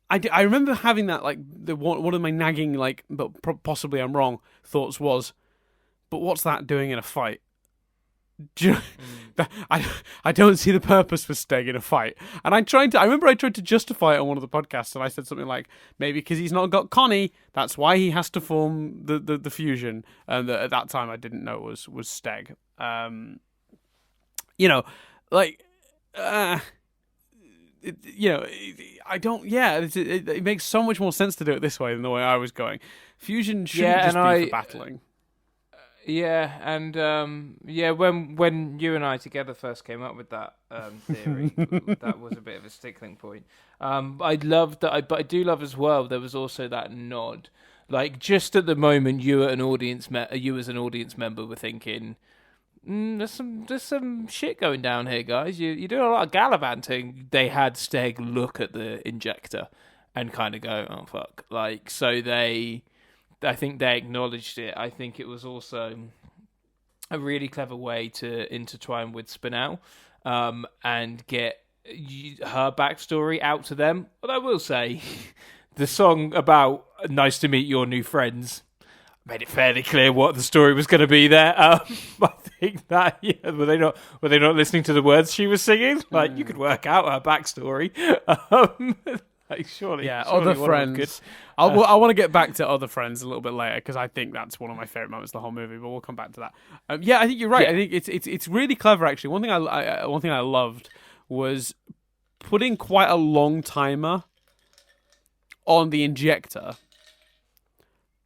I remember having that, like, one of my nagging, like, but possibly I'm wrong, thoughts was, but what's that doing in a fight? I don't see the purpose for staying in a fight. And I remember I tried to justify it on one of the podcasts, and I said something like, maybe because he's not got Connie, that's why he has to form the fusion. And at that time I didn't know it was Steg. It makes so much more sense to do it this way than the way I was going. Fusion shouldn't just be for battling.
When you and I together first came up with that theory, that was a bit of a stickling point. I loved that, but I do love as well. There was also that nod, like just at the moment, you as an audience member were thinking, there's some shit going down here, guys. You're doing a lot of gallivanting. They had Steg look at the injector and kind of go, oh fuck, like so they. I think they acknowledged it. I think it was also a really clever way to intertwine with Spinell and get her backstory out to them. But I will say, the song about "Nice to Meet Your New Friends" made it fairly clear what the story was going to be there. I think that were they not listening to the words she was singing? Like you could work out her backstory. Like surely,
Other Friends. I want to get back to Other Friends a little bit later because I think that's one of my favorite moments of the whole movie. But we'll come back to that. I think you're right. Yeah. I think it's really clever actually. One thing I loved was putting quite a long timer on the injector.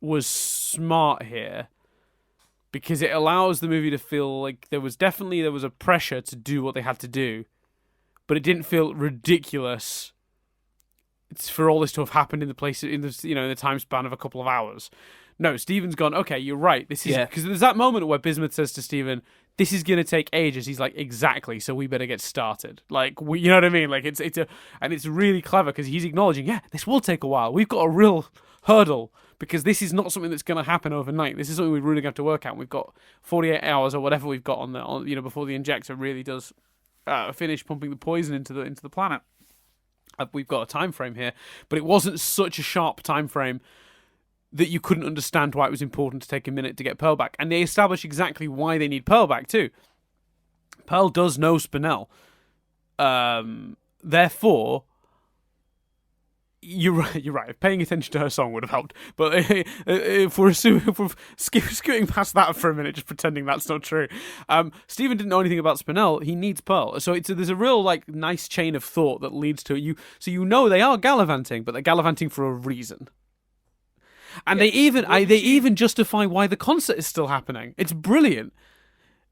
Was smart here because it allows the movie to feel like there was a pressure to do what they had to do, but it didn't feel ridiculous. It's for all this to have happened in the time span of a couple of hours. No, Stephen's gone, okay, you're right. This is because there's that moment where Bismuth says to Stephen, this is going to take ages. He's like, exactly, so we better get started. Like, you know what I mean? Like, it's really clever because he's acknowledging, this will take a while. We've got a real hurdle because this is not something that's going to happen overnight. This is something we really have to work out. We've got 48 hours or whatever we've got before the injector really does finish pumping the poison into the planet. We've got a time frame here, but it wasn't such a sharp time frame that you couldn't understand why it was important to take a minute to get Pearl back. And they establish exactly why they need Pearl back too. Pearl does know Spinell. Therefore, you're right. If paying attention to her song would have helped. But if we're skewing past that for a minute, just pretending that's not true. Stephen didn't know anything about Spinell. He needs Pearl. So there's a real nice chain of thought that leads to it. So they are gallivanting, but they're gallivanting for a reason. And they even justify why the concert is still happening. It's brilliant.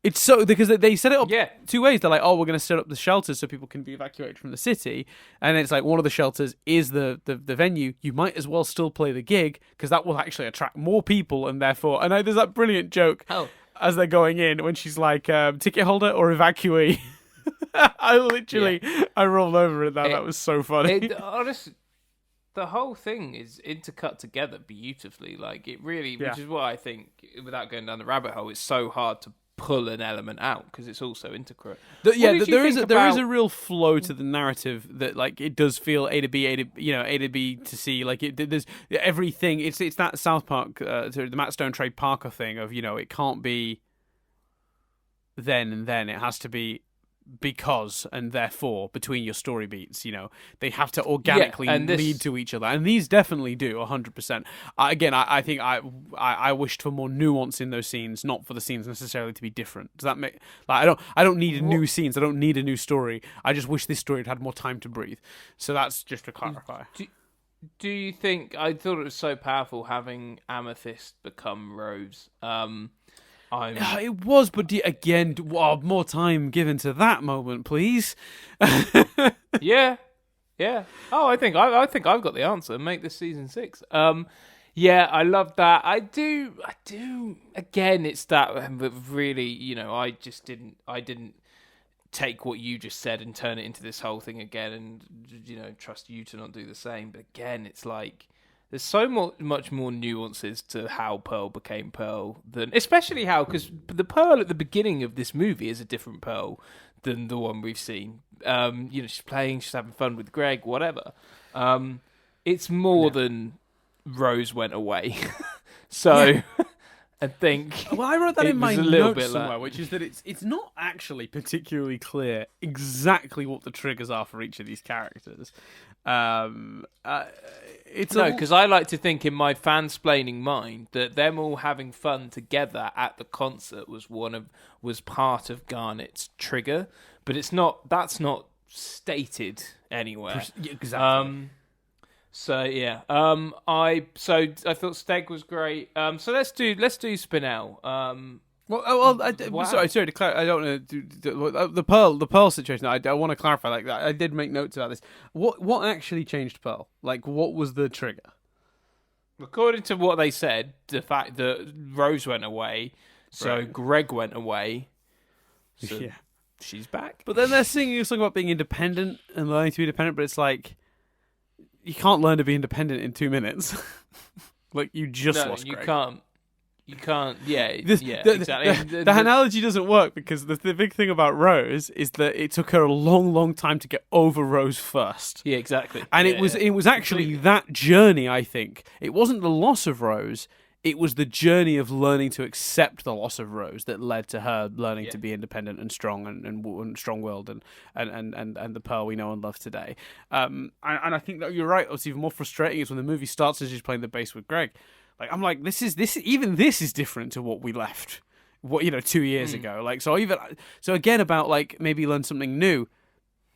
It's so because they set it up two ways. They're like, oh, we're going to set up the shelters so people can be evacuated from the city, and it's like one of the shelters is the venue. You might as well still play the gig because that will actually attract more people, and therefore, and there's that brilliant joke as they're going in when she's like, ticket holder or evacuee. I rolled over at that. That was so funny.
Honestly, the whole thing is intercut together beautifully. Like it really, which is why I think, without going down the rabbit hole, it's so hard to pull an element out because it's also intricate.
There is a real flow to the narrative that it does feel A to B to C. Like there's everything. It's that South Park, the Matt Stone Trey Parker thing of it can't be then and then. It has to be because and therefore between your story beats. They have to organically lead to each other, and these definitely do 100%. Again, I think I wished for more nuance in those scenes, not for the scenes necessarily to be different. Does that make I don't need new scenes. I don't need a new story. I just wish this story had more time to breathe. So that's just to clarify.
Do you think I thought it was so powerful having Amethyst become Rose?
It was, but more time given to that moment, please.
Yeah. Oh, I think I've got the answer. Make this season 6. I love that. I do. Again, it's that really. I didn't take what you just said and turn it into this whole thing again, and trust you to not do the same. But again, it's like there's so much more nuances to how Pearl became Pearl than, especially how, because the Pearl at the beginning of this movie is a different Pearl than the one we've seen. She's playing, she's having fun with Greg, whatever. It's more than Rose went away. So I think.
Well, I wrote that in my notes somewhere,
like,
which is that it's not actually particularly clear exactly what the triggers are for each of these characters.
Because I like to think in my fansplaining mind that them all having fun together at the concert was part of Garnet's trigger, but it's not. That's not stated anywhere.
Exactly.
So yeah, I thought Steg was great. So let's do Spinell.
Wow. Sorry to clarify. I don't know the Pearl situation. I want to clarify like that. I did make notes about this. What actually changed Pearl? Like, what was the trigger?
According to what they said, the fact that Rose went away, so Greg went away. So she's back.
But then they're singing a song about being independent and learning to be independent. But it's like, you can't learn to be independent in 2 minutes. Like, you just lost Greg.
You can't. Yeah,
exactly. The analogy doesn't work because the big thing about Rose is that it took her a long, long time to get over Rose first.
Yeah, exactly.
And it was actually that journey. I think it wasn't the loss of Rose. It was the journey of learning to accept the loss of Rose that led to her learning to be independent and strong and strong-willed and the Pearl we know and love today. And I think that you're right. What's even more frustrating is when the movie starts and she's playing the bass with Greg. Like, I'm like, this is different to what we left, 2 years ago. Like, so again, about like maybe learn something new,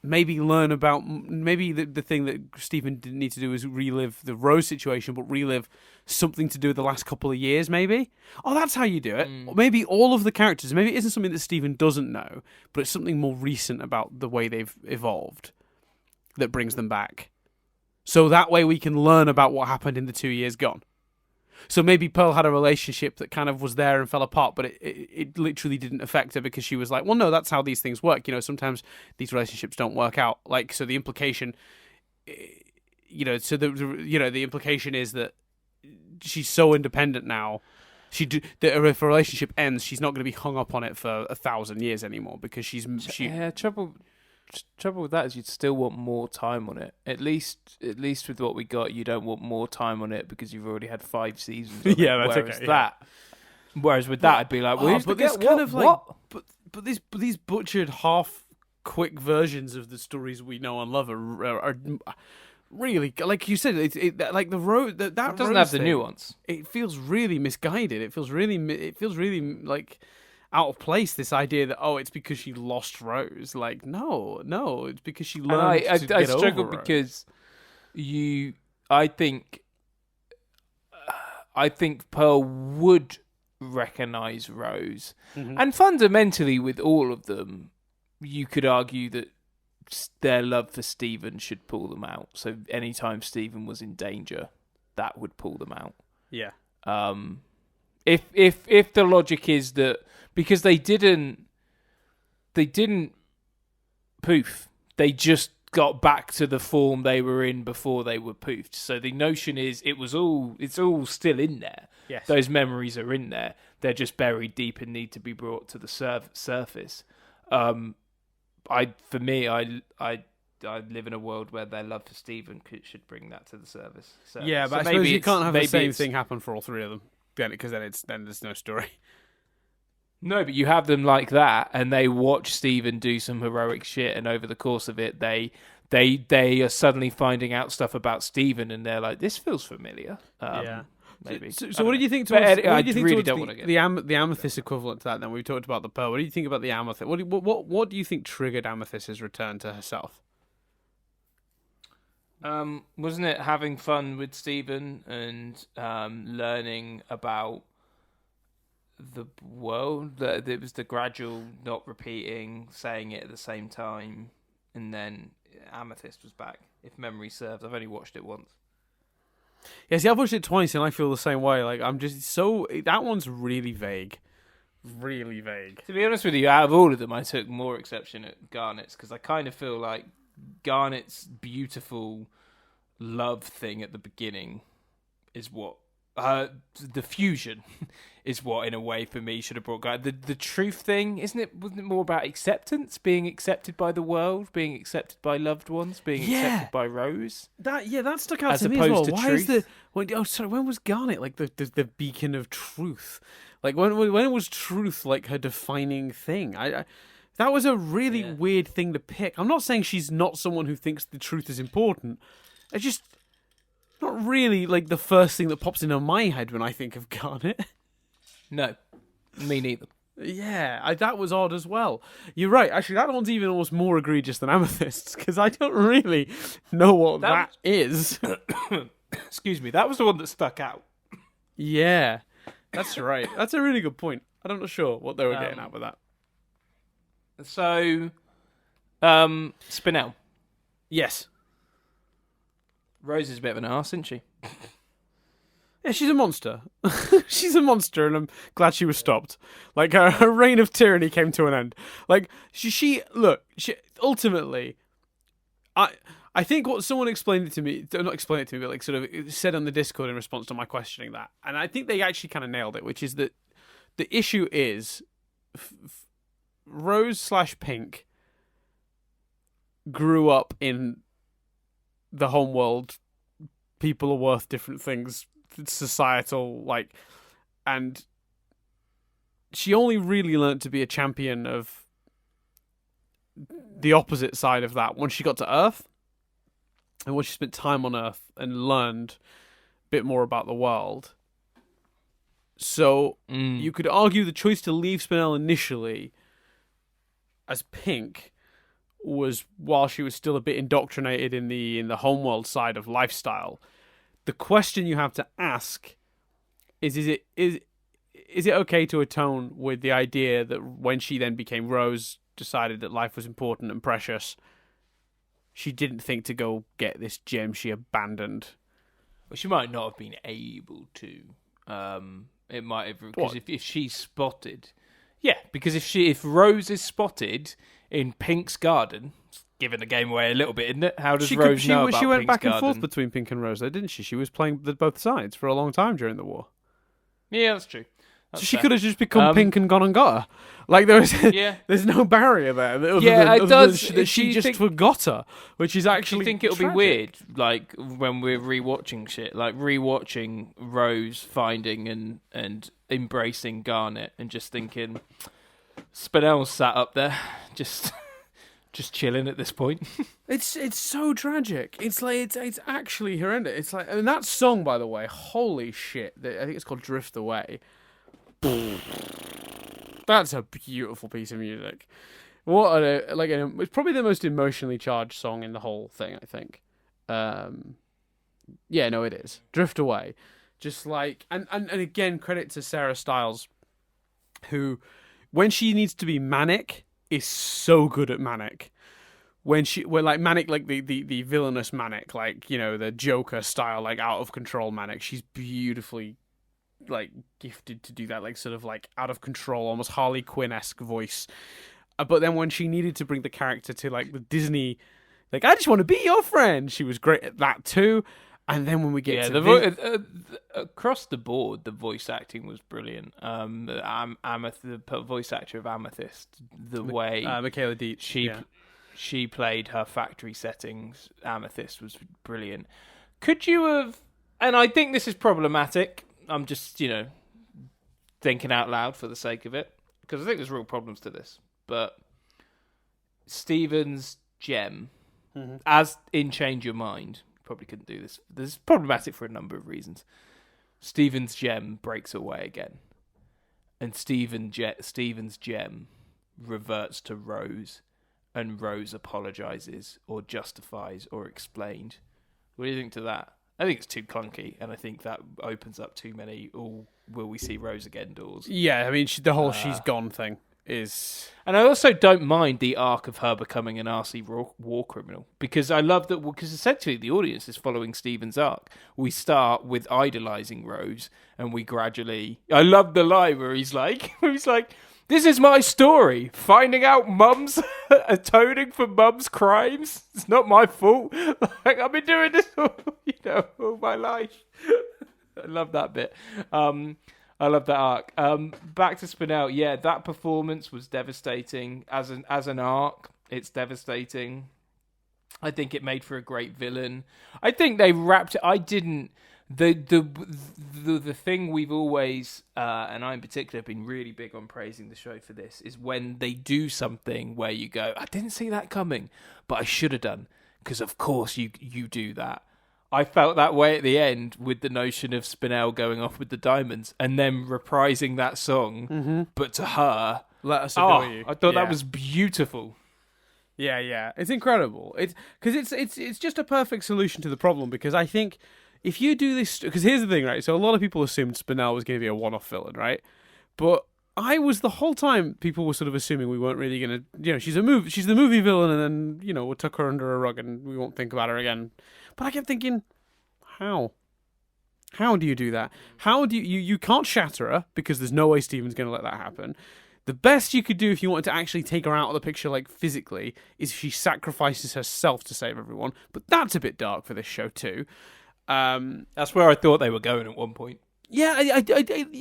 maybe the thing that Stephen didn't need to do is relive the Rose situation, but relive something to do with the last couple of years. Maybe, that's how you do it. Maybe all of the characters. Maybe it isn't something that Stephen doesn't know, but it's something more recent about the way they've evolved that brings them back. So that way we can learn about what happened in the 2 years gone. So maybe Pearl had a relationship that kind of was there and fell apart, but it literally didn't affect her because she was like, well, no, that's how these things work. Sometimes these relationships don't work out. Like, so the implication, the implication is that she's so independent now. That if a relationship ends, she's not going to be hung up on it for 1,000 years anymore because
Trouble with that is you'd still want more time on it. At least with what we got, you don't want more time on it because you've already had 5 seasons.
Yeah, that's okay.
Whereas with that, I'd be like, well,
but this kind of like, but these butchered half quick versions of the stories we know and love are really, like you said, like the road that
doesn't have the nuance.
It feels really misguided. It feels really like out of place, this idea that it's because she lost Rose. Like, no, it's because she learned to get over
I struggle
Rose.
Because I think Pearl would recognize Rose, and fundamentally with all of them, you could argue that their love for Stephen should pull them out. So anytime Stephen was in danger, that would pull them out.
Yeah.
If the logic is that because they didn't poof, they just got back to the form they were in before they were poofed. So the notion is it's all still in there.
Yes.
Those memories are in there. They're just buried deep and need to be brought to the surface. I live in a world where their love for Stephen should bring that to the surface. So,
yeah, but I suppose you can't have the same thing happen for all three of them. Because then there's no story.
No, but you have them like that, and they watch Stephen do some heroic shit, and over the course of it, they are suddenly finding out stuff about Stephen, and they're like, "This feels familiar."
Yeah,
maybe.
So what do you think? The Amethyst equivalent to that? Then we talked about the Pearl. What do you think about the Amethyst? What do you think triggered Amethyst's return to herself?
Wasn't it having fun with Stephen and learning about the world? That it was the gradual not repeating, saying it at the same time, and then Amethyst was back. If memory serves, I've only watched it once.
Yeah, see, I've watched it twice, and I feel the same way. Like, I'm just that one's really vague. really vague.
To be honest with you, out of all of them, I took more exception at Garnet's because I kind of feel like Garnet's beautiful love thing at the beginning is what the fusion is what, in a way, for me, should have brought Garnet. The truth thing, wasn't it more about acceptance, being accepted by the world, being accepted by loved ones, being accepted by Rose?
That stuck out
as
to me as
opposed
well.
to
Why
truth?
is when was Garnet like the beacon of truth? Like when was truth like her defining thing? I that was a really weird thing to pick. I'm not saying she's not someone who thinks the truth is important. It's just not really like the first thing that pops into my head when I think of Garnet.
No, me neither.
Yeah, that was odd as well. You're right. Actually, that one's even almost more egregious than Amethyst because I don't really know what that is.
Excuse me, that was the one that stuck out.
Yeah, that's right. That's a really good point. I'm not sure what they were getting at with that.
So, Spinel.
Yes.
Rose is a bit of an arse, isn't she?
Yeah, she's a monster. She's a monster, and I'm glad she was stopped. Like, her reign of tyranny came to an end. Like, she ultimately, I think what someone explained it to me, not explained it to me, but like sort of said on the Discord in response to my questioning that, and I think they actually kind of nailed it, which is that the issue is Rose/Pink grew up in the homeworld. People are worth different things, societal, like, and she only really learned to be a champion of the opposite side of that once she got to Earth, and once she spent time on Earth and learned a bit more about the world. So you could argue the choice to leave Spinel initially as Pink was while she was still a bit indoctrinated in the homeworld side of lifestyle. The question you have to ask is it okay to atone with the idea that when she then became Rose, decided that life was important and precious, she didn't think to go get this gem she abandoned?
Well, she might not have been able to. It might have, because if she's spotted, because if Rose is spotted in Pink's garden, it's giving the game away a little bit, isn't it? How does Rose know about
She went
Pink's
back and
garden?
forth between Pink and Rose, though, didn't she? She was playing both sides for a long time during the war.
Yeah, that's true.
So she could have just become Pink and gone and got her. Like there's no barrier there. She just forgot her, which is actually.
Do you think it'll
tragic.
be weird, like when we're rewatching shit, like rewatching Rose finding and embracing Garnet, and just thinking, Spinell's sat up there, just chilling at this point.
It's so tragic. It's like it's actually horrendous. It's like, and that song, by the way, holy shit! I think it's called "Drift Away." That's a beautiful piece of music. It's probably the most emotionally charged song in the whole thing, I think. Yeah, no, it is. Drift Away. Just like, and again, credit to Sarah Styles, who, when she needs to be manic, is so good at manic. When like manic, like the villainous manic, like, you know, the Joker style, like out of control manic, she's beautifully like gifted to do that, like sort of like out of control, almost Harley Quinn-esque voice. But then when she needed to bring the character to like the Disney, like, I just want to be your friend, she was great at that too. And then when we get
across the board, the voice acting was brilliant. The voice actor of Amethyst, the way
Michaela Dietz,
she played her factory settings, Amethyst, was brilliant. Could you have? And I think this is problematic. I'm just, thinking out loud for the sake of it, because I think there's real problems to this. But Steven's gem, as in Change Your Mind, probably couldn't do this. This is problematic for a number of reasons. Steven's gem breaks away again, and Steven's gem reverts to Rose, and Rose apologizes or justifies or explained. What do you think to that? I think it's too clunky, and I think that opens up too many will we see Rose again doors.
Yeah, I mean, the whole she's gone thing. is.
And I also don't mind the arc of her becoming an RC war criminal, because I love that, because essentially the audience is following Stephen's arc. We start with idolizing Rose, and we gradually... I love the line where he's like, this is my story, finding out Mum's, atoning for Mum's crimes. It's not my fault. Like, I've been doing this all my life. I love that bit. I love that arc. Back to Spinell. Yeah, that performance was devastating as an arc. It's devastating. I think it made for a great villain. I think they wrapped it. I didn't. The thing we've always, and I in particular, have been really big on praising the show for this, is when they do something where you go, I didn't see that coming, but I should have done, because of course you do that. I felt that way at the end with the notion of Spinell going off with the diamonds and then reprising that song, but to her.
Let us adore you.
I thought that was beautiful.
Yeah, it's incredible. It's just a perfect solution to the problem, because I think if you do this, because here's the thing, right? So a lot of people assumed Spinell was going to be a one-off villain, right? But I was, the whole time, people were sort of assuming we weren't really going to, she's the movie villain, and then, we'll tuck her under a rug and we won't think about her again. But I kept thinking, how? How do you do that? How do you can't shatter her, because there's no way Steven's going to let that happen. The best you could do if you wanted to actually take her out of the picture, like physically, is if she sacrifices herself to save everyone. But that's a bit dark for this show too.
That's where I thought they were going at one point.
Yeah,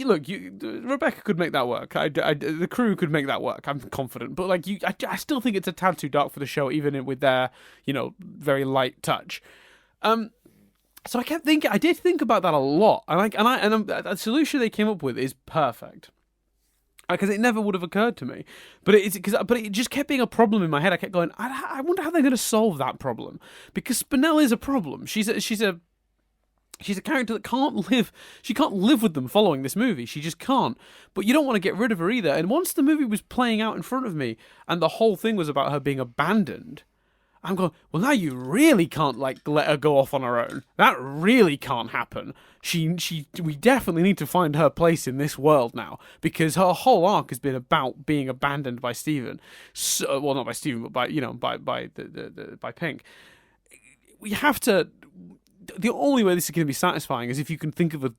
look, Rebecca could make that work. The crew could make that work. I'm confident, but I still think it's a tad too dark for the show, even with their, very light touch. So I kept thinking. I did think about that a lot, and the solution they came up with is perfect, because it never would have occurred to me. But it just kept being a problem in my head. I kept going, I wonder how they're going to solve that problem, because Spinell is a problem. She's a character that can't live. She can't live with them following this movie. She just can't. But you don't want to get rid of her either. And once the movie was playing out in front of me, and the whole thing was about her being abandoned, I'm going, well, now you really can't let her go off on her own. That really can't happen. We definitely need to find her place in this world now, because her whole arc has been about being abandoned by Steven. So, well, not by Steven, but by Pink. We have to. The only way this is going to be satisfying is if you can think of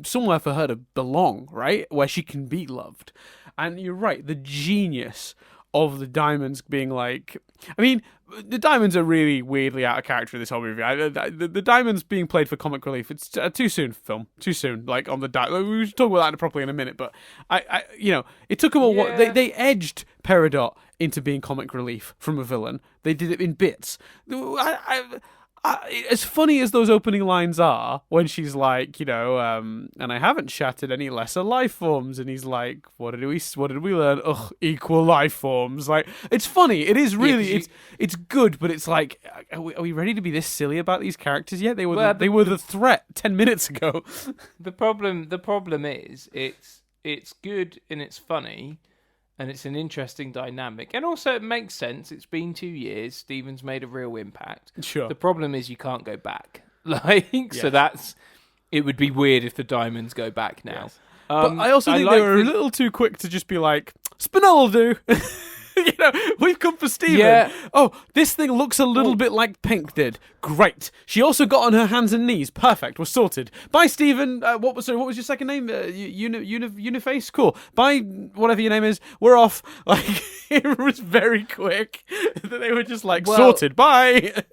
somewhere for her to belong, right? Where she can be loved. And you're right, the genius of the diamonds being the diamonds are really weirdly out of character in this whole movie. The diamonds being played for comic relief, it's too soon, film. Too soon, on the diamond. We should talk about that properly in a minute, but it took them a while. They edged Peridot into being comic relief from a villain. They did it in bits. As funny as those opening lines are, when she's like, and I haven't shattered any lesser life forms, and he's like, what did we learn? Ugh, equal life forms. Like, it's funny. It is really, it's good, but it's like, are we ready to be this silly about these characters yet? They were the threat 10 minutes ago.
The problem is, it's good and it's funny. And it's an interesting dynamic. And also it makes sense. It's been 2 years. Steven's made a real impact.
Sure.
The problem is you can't go back. So it would be weird if the diamonds go back now.
Yes. But I also think they were a little too quick to just be like, Spinell will do. We've come for Steven.
Yeah.
Oh, this thing looks a little bit like Pink did. Great. She also got on her hands and knees. Perfect. We're sorted. Bye, Steven. What was your second name? Uniface? Cool. Bye, whatever your name is. We're off. It was very quick. They were just sorted. Bye.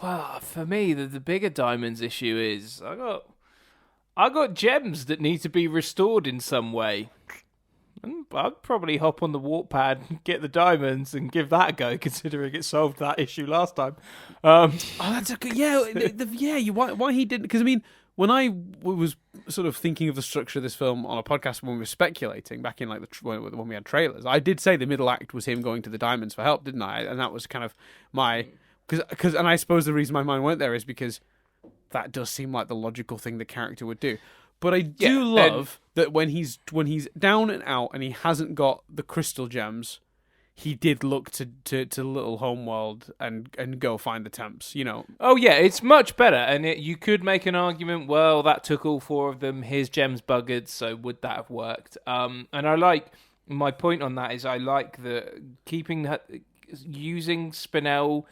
Well, for me, the bigger diamonds issue is I got gems that need to be restored in some way. I'd probably hop on the warp pad, get the diamonds, and give that a go, considering it solved that issue last time.
That's a good. Yeah, why he didn't? Because when I was sort of thinking of the structure of this film on a podcast when we were speculating back in when we had trailers, I did say the middle act was him going to the diamonds for help, didn't I? And that was kind of my and I suppose the reason my mind went there is because that does seem like the logical thing the character would do. But I do love that when he's down and out and he hasn't got the crystal gems, he did look to Little Homeworld and go find the Temps,
Oh yeah, it's much better, and you could make an argument. Well, that took all 4 of them. His gems buggered, so would that have worked? And I like My point on that is I like using Spinel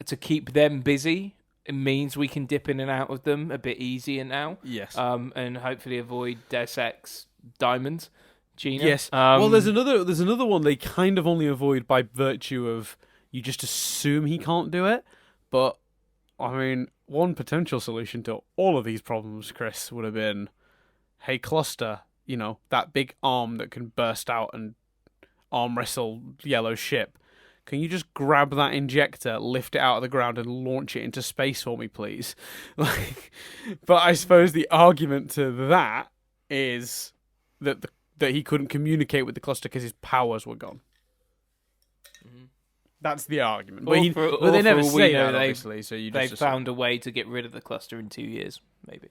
to keep them busy. It means we can dip in and out of them a bit easier now.
Yes.
And hopefully avoid Deus Ex Diamond. Gina.
Yes. Well, there's another one they kind of only avoid by virtue of you just assume he can't do it. But I mean, one potential solution to all of these problems, Chris, would have been, hey, Cluster, that big arm that can burst out and arm wrestle Yellow Ship. Can you just grab that injector, lift it out of the ground, and launch it into space for me, please? But I suppose the argument to that is that that he couldn't communicate with the Cluster because his powers were gone. Mm-hmm. That's the argument. But they never say that, obviously. So
they've found a way to get rid of the Cluster in 2 years, maybe.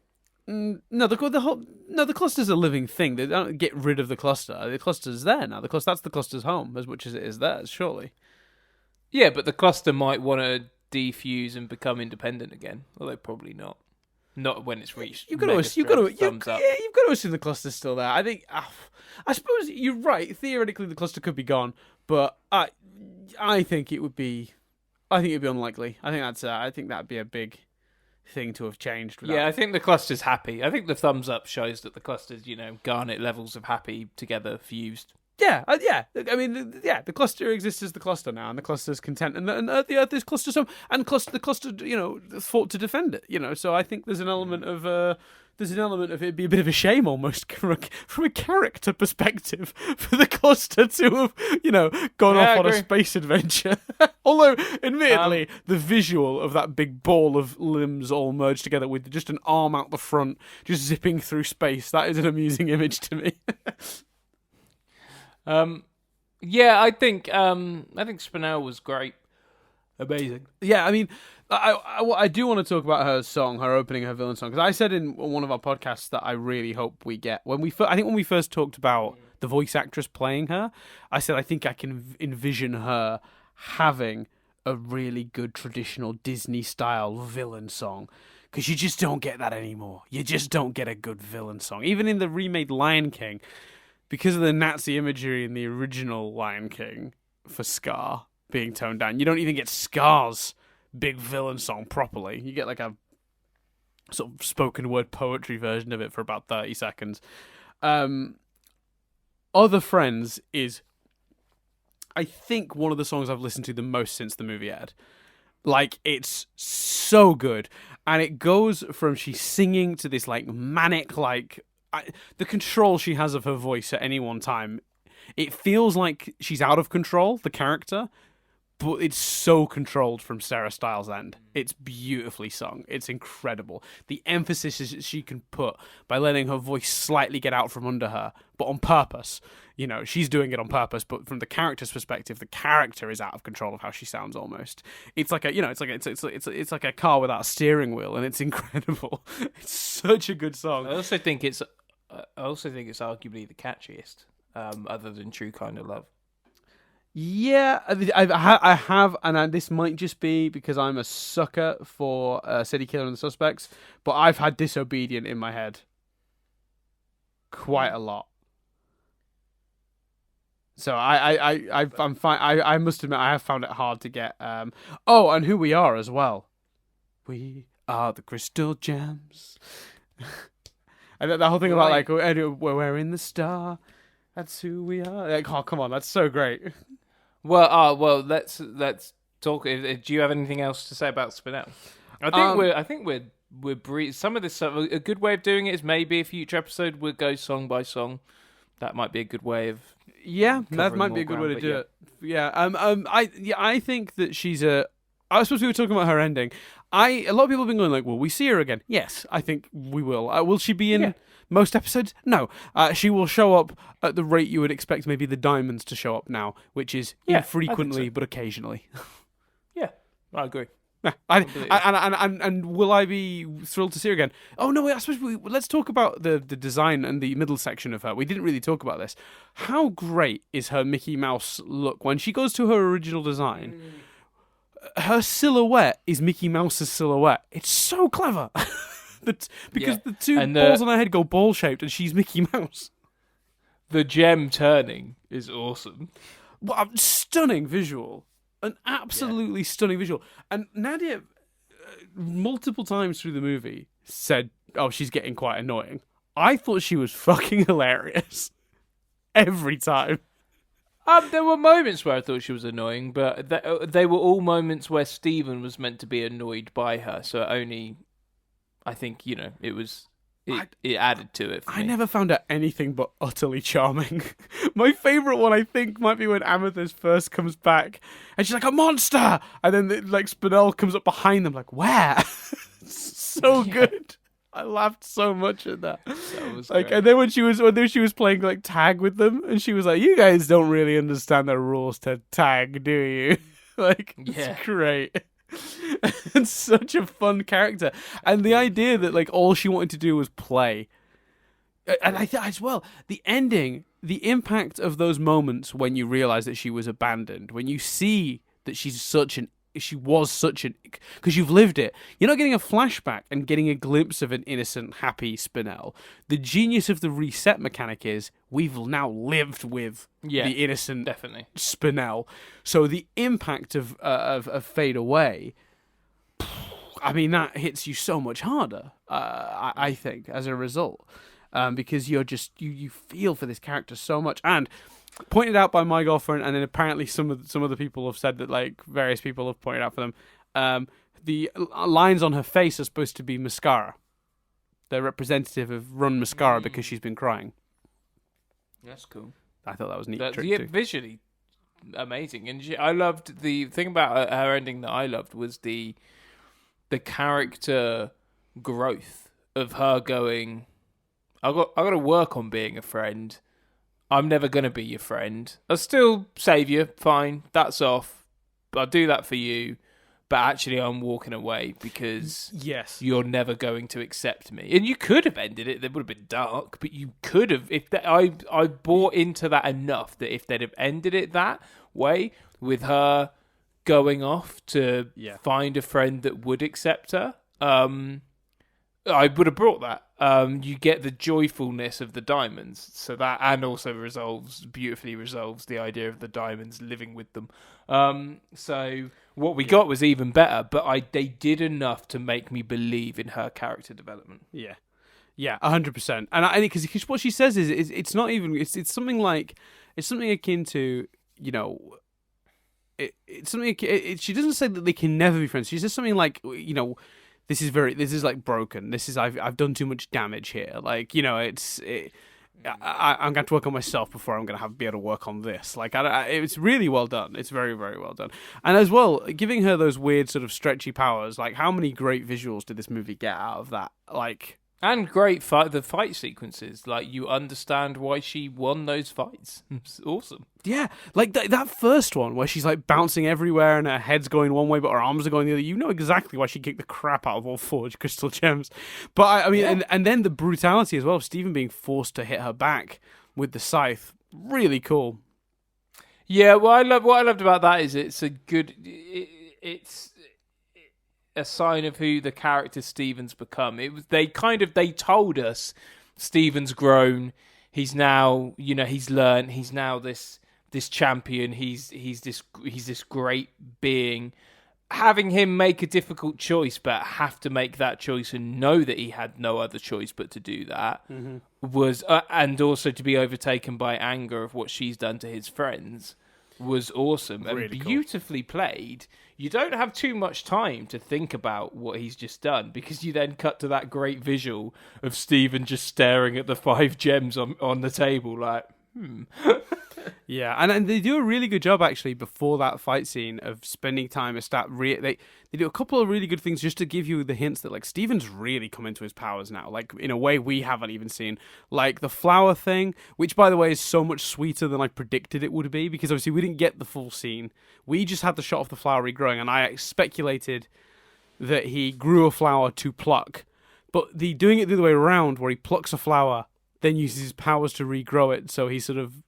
No, the Cluster's a living thing. They don't get rid of the Cluster. The Cluster's there now. That's the Cluster's home as much as it is theirs, surely.
Yeah, but the Cluster might want to defuse and become independent again. Although probably not. Not when it's reached. You've got to assume
the Cluster's still there. I think. I suppose you're right. Theoretically, the Cluster could be gone, but I think it would be. I think it'd be unlikely. I think that'd be a big thing to have changed.
Yeah, I think the Cluster's happy. I think the thumbs up shows that the Cluster's, garnet levels of happy together fused.
Yeah. I mean, the Cluster exists as the Cluster now, and the Cluster's content, and the Earth is Cluster's home, and the Cluster, fought to defend it. So I think there's an element of it'd be a bit of a shame almost from a character perspective for the Cluster to have gone off on a space adventure. Although, admittedly, the visual of that big ball of limbs all merged together with just an arm out the front, just zipping through space, that is an amusing image to me.
Yeah, I think Spinel was great. Amazing.
Yeah, I mean, I do want to talk about her song, her opening, her villain song, because I said in one of our podcasts that I really hope we get when we first talked about the voice actress playing her, I said I think I can envision her having a really good traditional Disney style villain song. Because you just don't get that anymore. You just don't get a good villain song, even in the remade Lion King. Because of the Nazi imagery in the original Lion King for Scar being toned down, you don't even get Scar's big villain song properly. You get like a sort of spoken word poetry version of it for about 30 seconds. Other Friends is, I think, one of the songs I've listened to the most since the movie aired. Like, it's so good. And it goes from she's singing to this like manic, like, the control she has of her voice at any one time, it feels like she's out of control, the character, but it's so controlled from Sarah Styles' end. It's beautifully sung. It's incredible. The emphasis she can put by letting her voice slightly get out from under her, but on purpose. She's doing it on purpose, but from the character's perspective, the character is out of control of how she sounds almost. It's like it's like a car without a steering wheel, and it's incredible. It's such a good song.
I also think it's arguably the catchiest, other than True Kind of Love.
Yeah, I have, and this might just be because I'm a sucker for City Killer and the Suspects, but I've had Disobedient in my head quite a lot. So I'm fine. I must admit I have found it hard to get. And Who We Are as well. We are the Crystal Gems. And the whole thing about like we're in the star. That's who we are. Like, oh, come on, that's so great.
Well, let's talk. Do you have anything else to say about Spinel? I think we're some of this stuff. A good way of doing it is maybe a future episode we'll go song by song. That might be a good way of.
Yeah, that might be a good way to do it. Yeah. I think that she's a. I suppose we were talking about her ending. A lot of people have been going like, "Will we see her again?" Yes, I think we will. Will she be in most episodes? No. She will show up at the rate you would expect maybe the Diamonds to show up now, which is infrequently but occasionally.
Yeah, I agree.
And will I be thrilled to see her again? Oh no! I suppose let's talk about the design and the middle section of her. We didn't really talk about this. How great is her Mickey Mouse look when she goes to her original design? Her silhouette is Mickey Mouse's silhouette. It's so clever. Because the two balls on her head go ball-shaped and she's Mickey Mouse.
The gem turning is awesome.
Well, stunning visual, an absolutely stunning visual. And Nadia, multiple times through the movie, said, "Oh, she's getting quite annoying." I thought she was fucking hilarious every time.
There were moments where I thought she was annoying, but they were all moments where Stephen was meant to be annoyed by her. So only, I think, it added to it for me.
I never found her anything but utterly charming. My favourite one, I think, might be when Amethyst first comes back, and she's like, "A monster!" And then, like, Spinel comes up behind them, like, "Where?" So good. I laughed so much at that.
That was
like,
great.
and then when she was playing like tag with them, and she was like, "You guys don't really understand the rules to tag, do you?" Like, it's great. And such a fun character, and the idea that like all she wanted to do was play, and I thought as well the ending, the impact of those moments when you realize that she was abandoned, when you see that she was such an, because you've lived it. You're not getting a flashback and getting a glimpse of an innocent, happy Spinel. The genius of the reset mechanic is we've now lived with the innocent
definitely
Spinel. So the impact of Fade Away, I mean, that hits you so much harder. I think as a result, because you're just you feel for this character so much. And pointed out by my girlfriend, and then apparently some of the people have said that, like, various people have pointed out for them, the lines on her face are supposed to be mascara. They're representative of run mascara because she's been crying.
That's cool.
I thought that was neat.
Visually amazing, and I loved the thing about her ending that I loved was the character growth of her going, I got to work on being a friend. I'm never going to be your friend. I'll still save you, fine, that's off. I'll do that for you. But actually, I'm walking away because you're never going to accept me. And you could have ended it. It would have been dark, but you could have. I bought into that enough that if they'd have ended it that way, with her going off to find a friend that would accept her, I would have brought that. You get the joyfulness of the diamonds, so that, and also beautifully resolves the idea of the diamonds living with them. So what we got was even better, but they did enough to make me believe in her character development.
Yeah, 100%. And I think because what she says is it's not even it's something like it's something akin to, you know. It's something. She doesn't say that they can never be friends. She says something like, you know, this is like broken. I've done too much damage here. Like, you know, I'm going to have to work on myself before I'm going to be able to work on this. Like, it's really well done. It's very, very well done. And as well, giving her those weird sort of stretchy powers. Like, how many great visuals did this movie get out of that? Like,
and the fight sequences. Like, you understand why she won those fights. It's awesome.
Yeah, like that first one where she's like bouncing everywhere and her head's going one way but her arms are going the other. You know exactly why she kicked the crap out of all forged crystal gems. But I mean, and then the brutality as well of Stephen being forced to hit her back with the scythe. Really cool.
Yeah, what I loved about that is it's a good. It's a sign of who the character Stephen's become. They told us Stephen's grown. He's now, he's learned. He's now this champion. He's this great being. Having him make a difficult choice, but have to make that choice and know that he had no other choice but to do that was, and also to be overtaken by anger of what she's done to his friends was awesome and
really
beautifully played. You don't have too much time to think about what he's just done because you then cut to that great visual of Stephen just staring at the 5 gems on the table like,
Yeah, and they do a really good job actually before that fight scene of spending time they do a couple of really good things just to give you the hints that like Stephen's really come into his powers now, like in a way we haven't even seen, like the flower thing, which by the way is so much sweeter than I predicted it would be because obviously we didn't get the full scene. We just had the shot of the flower regrowing, and I speculated that he grew a flower to pluck, but doing it the other way around where he plucks a flower then uses his powers to regrow it, so he sort of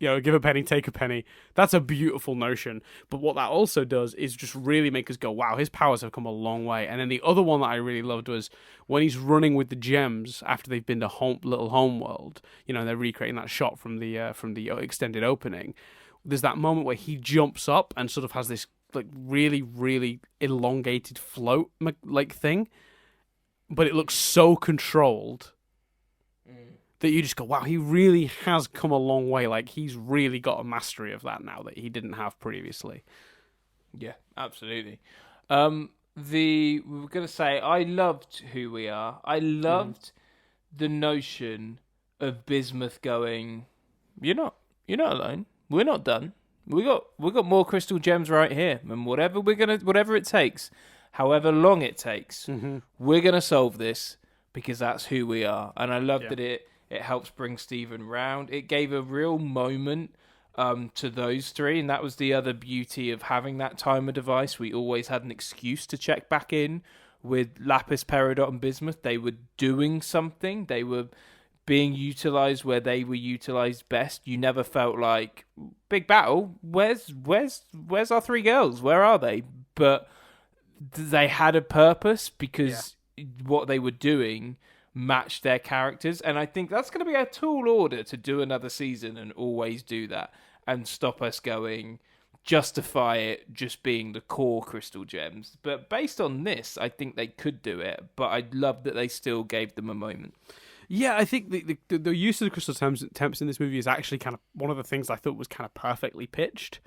give a penny, take a penny. That's a beautiful notion. But what that also does is just really make us go, wow, his powers have come a long way. And then the other one that I really loved was when he's running with the gems after they've been to little home world. They're recreating that shot from the extended opening. There's that moment where he jumps up and sort of has this like really, really elongated float like thing, but it looks so controlled that you just go, wow, he really has come a long way. Like, he's really got a mastery of that now that he didn't have previously.
Yeah, absolutely. We were going to say, I loved Who We Are. I loved the notion of Bismuth going, you're not alone. We're not done. We got more crystal gems right here, and whatever it takes, however long it takes, we're gonna solve this because that's who we are. And I love that it helps bring Stephen round. It gave a real moment to those three, and that was the other beauty of having that timer device. We always had an excuse to check back in with Lapis, Peridot, and Bismuth. They were doing something. They were being utilized where they were utilized best. You never felt like, big battle, where's our three girls? Where are they? But they had a purpose because what they were doing matched their characters. And I think that's going to be a tall order to do another season and always do that and stop us going, justify it just being the core crystal gems. But based on this, I think they could do it. But I love that they still gave them a moment.
Yeah, I think the use of the crystal temps in this movie is actually kind of one of the things I thought was kind of perfectly pitched.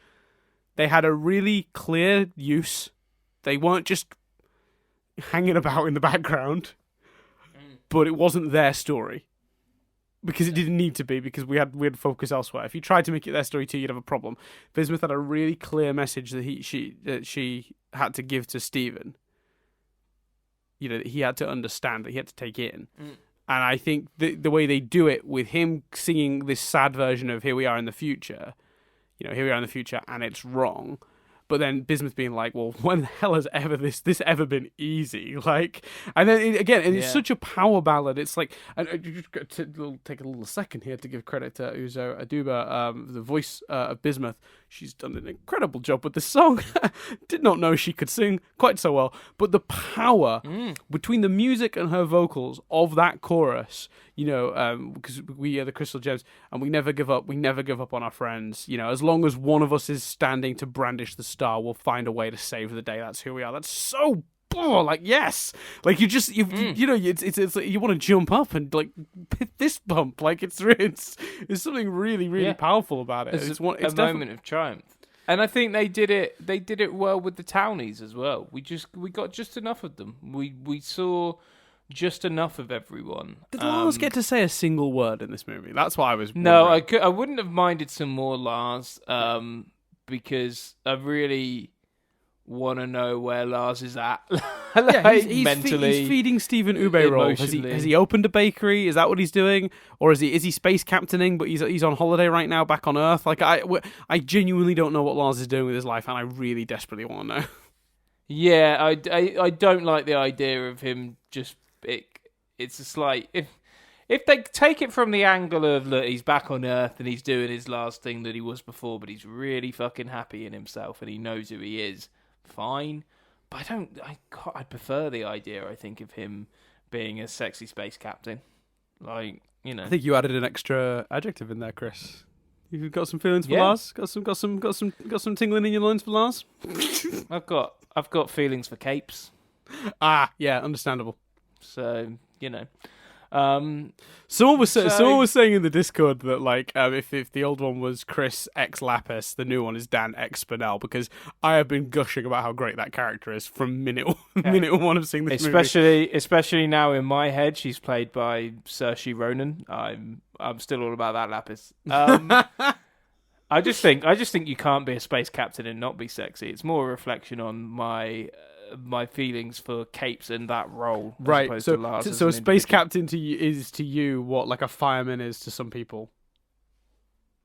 They had a really clear use. They weren't just hanging about in the background, but it wasn't their story because it didn't need to be, because we had focus elsewhere. If you tried to make it their story too, you'd have a problem. Bismuth had a really clear message that she had to give to Stephen. That he had to understand, that he had to take in. And I think the way they do it with him singing this sad version of Here We Are in the Future, Here We Are in the Future, and it's wrong. But then Bismuth being like, well, when the hell has this ever been easy? Like, and then it's such a power ballad. It's like, and take a little second here to give credit to Uzo Aduba, the voice of Bismuth. She's done an incredible job with this song. Did not know she could sing quite so well. But the power between the music and her vocals of that chorus, because we are the crystal gems and we never give up. We never give up on our friends. As long as one of us is standing to brandish the star, we'll find a way to save the day. That's who we are. That's so yes. Like it's like you want to jump up and like fist bump. Like it's something really, really powerful about it. It's
a moment of triumph. And I think they did it well with the townies as well. We got just enough of them. We saw just enough of everyone.
Did Lars get to say a single word in this movie? That's why I was wondering.
No, I wouldn't have minded some more Lars, because I really want to know where Lars is at.
He's
mentally,
he's feeding Stephen Ube roll. Has he opened a bakery? Is that what he's doing, or is he space captaining? But he's on holiday right now, back on Earth. Like I genuinely don't know what Lars is doing with his life, and I really desperately want to know.
Yeah, I don't like the idea of him just. It's a slight if they take it from the angle of, look, he's back on Earth and he's doing his last thing that he was before, but he's really fucking happy in himself and he knows who he is. Fine, but I'd prefer the idea. I think of him being a sexy space captain, I
think you added an extra adjective in there, Chris. You've got some feelings for Lars. Got some tingling in your loins for Lars.
I've got feelings for capes.
Yeah, understandable.
So
someone was saying in the Discord that like if the old one was Chris X Lapis, the new one is Dan X Spinell, because I have been gushing about how great that character is from minute one of seeing this movie.
Especially now in my head, she's played by Saoirse Ronan. I'm still all about that Lapis. I just think you can't be a space captain and not be sexy. It's more a reflection on my feelings for capes in that role,
right? So a space captain to you what like a fireman is to some people.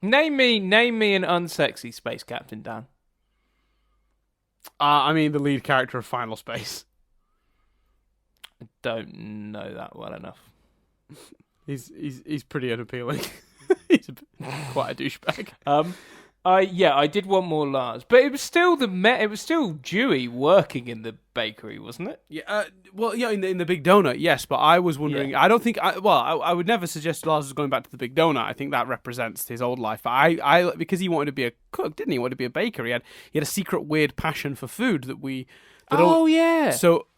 Name me an unsexy space captain, Dan.
I mean the lead character of Final Space.
I don't know that well enough.
He's pretty unappealing. He's quite a douchebag.
I did want more Lars, but it was still it was still Dewey working in the bakery, wasn't it?
Yeah, in the Big Donut, yes, but I was wondering. Yeah. I don't think. I would never suggest Lars was going back to the Big Donut. I think that represents his old life. But I because he wanted to be a cook, didn't he? He wanted to be a baker. He had a secret weird passion for food that we.
Yeah.
So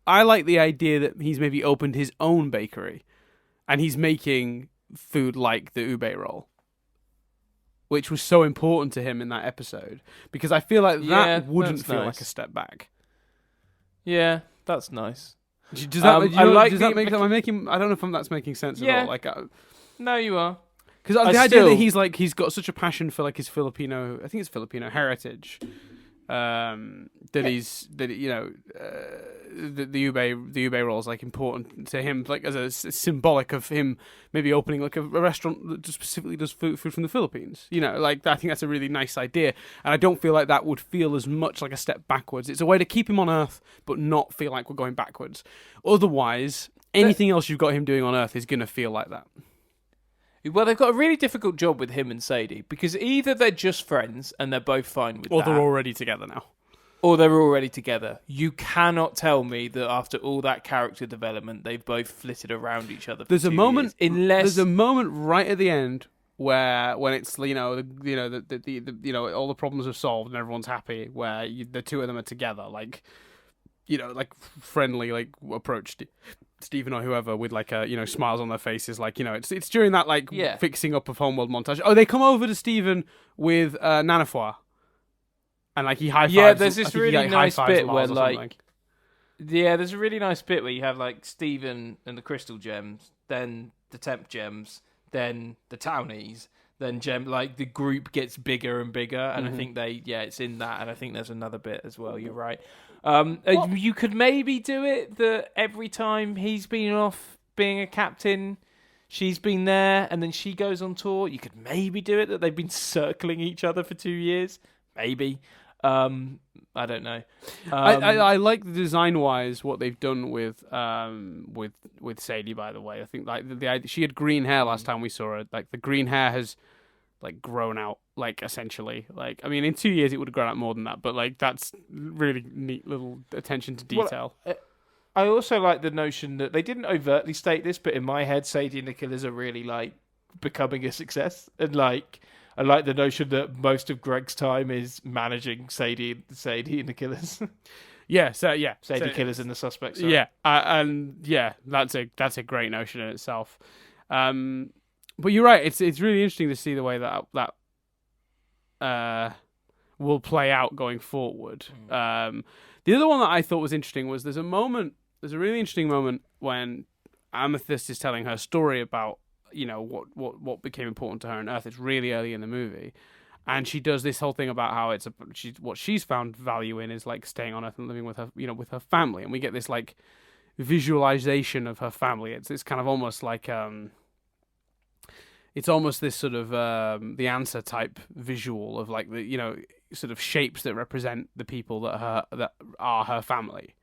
I like the idea that he's maybe opened his own bakery, and he's making food like the ube roll, which was so important to him in that episode, because I feel like that wouldn't feel like a step back.
Yeah, that's nice.
Does that make? I don't know if that's making sense at all. Like,
no, you are.
Because the idea that he's got such a passion for like his Filipino, I think it's Filipino heritage. The ube roll is like important to him, like as a symbolic of him maybe opening like a restaurant that just specifically does food from the Philippines. Like I think that's a really nice idea, and I don't feel like that would feel as much like a step backwards. It's a way to keep him on Earth, but not feel like we're going backwards. Otherwise, anything else you've got him doing on Earth is gonna feel like that.
Well, they've got a really difficult job with him and Sadie, because either they're just friends and they're both fine with that,
or they're already together now.
Or they're already together. You cannot tell me that after all that character development, they've both flitted around each other.
There's a moment right at the end where when it's all the problems are solved and everyone's happy, where the two of them are together, like friendly, like approached Stephen or whoever with like smiles on their faces, like it's during that fixing up of Homeworld montage. Oh, they come over to Stephen with Nanafoy. And like he high fives.
Yeah, there's this really nice bit where there's a really nice bit where you have like Stephen and the crystal gems, then the temp gems, then the townies, then the group gets bigger and bigger, and I think it's in that, and I think there's another bit as well. You're right. You could maybe do it that every time he's been off being a captain, she's been there, and then she goes on tour. You could maybe do it that they've been circling each other for 2 years. Maybe. I don't know.
I like the design-wise what they've done with Sadie. By the way, I think like she had green hair last time we saw her. Like the green hair has like grown out. Like essentially, like I mean, in 2 years it would have grown out more than that. But like that's really neat little attention to detail.
Well, I also like the notion that they didn't overtly state this, but in my head, Sadie and the Killers are really like becoming a success, and like. I like the notion that most of Greg's time is managing Sadie and the Killers.
Sadie
Killers and the Suspects. Sorry.
Yeah, that's a great notion in itself. But you're right. It's really interesting to see the way that will play out going forward. The other one that I thought was interesting was there's a really interesting moment when Amethyst is telling her story about. What became important to her on Earth. It's really early in the movie, and she does this whole thing about how what she's found value in is like staying on Earth and living with her, with her family, and we get this like visualization of her family. It's kind of almost like it's almost this sort of the Answer type visual of like the sort of shapes that represent the people that are her family,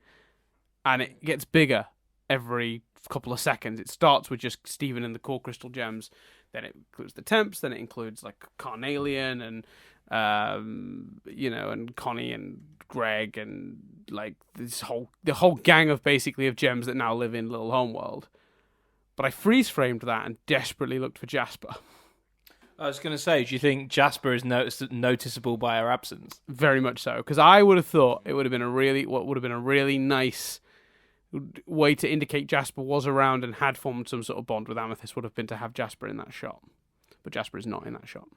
and it gets bigger every couple of seconds. It starts with just Stephen and the core crystal gems, then it includes the temps, then it includes like Carnelian and and Connie and Greg and like the whole gang of gems that now live in Little Homeworld. But I freeze framed that and desperately looked for Jasper.
I was going to say, do you think Jasper is noticeable by our absence?
Very much so, because I would have thought it would have been a really nice way to indicate Jasper was around and had formed some sort of bond with Amethyst would have been to have Jasper in that shot. But Jasper is not in that shot.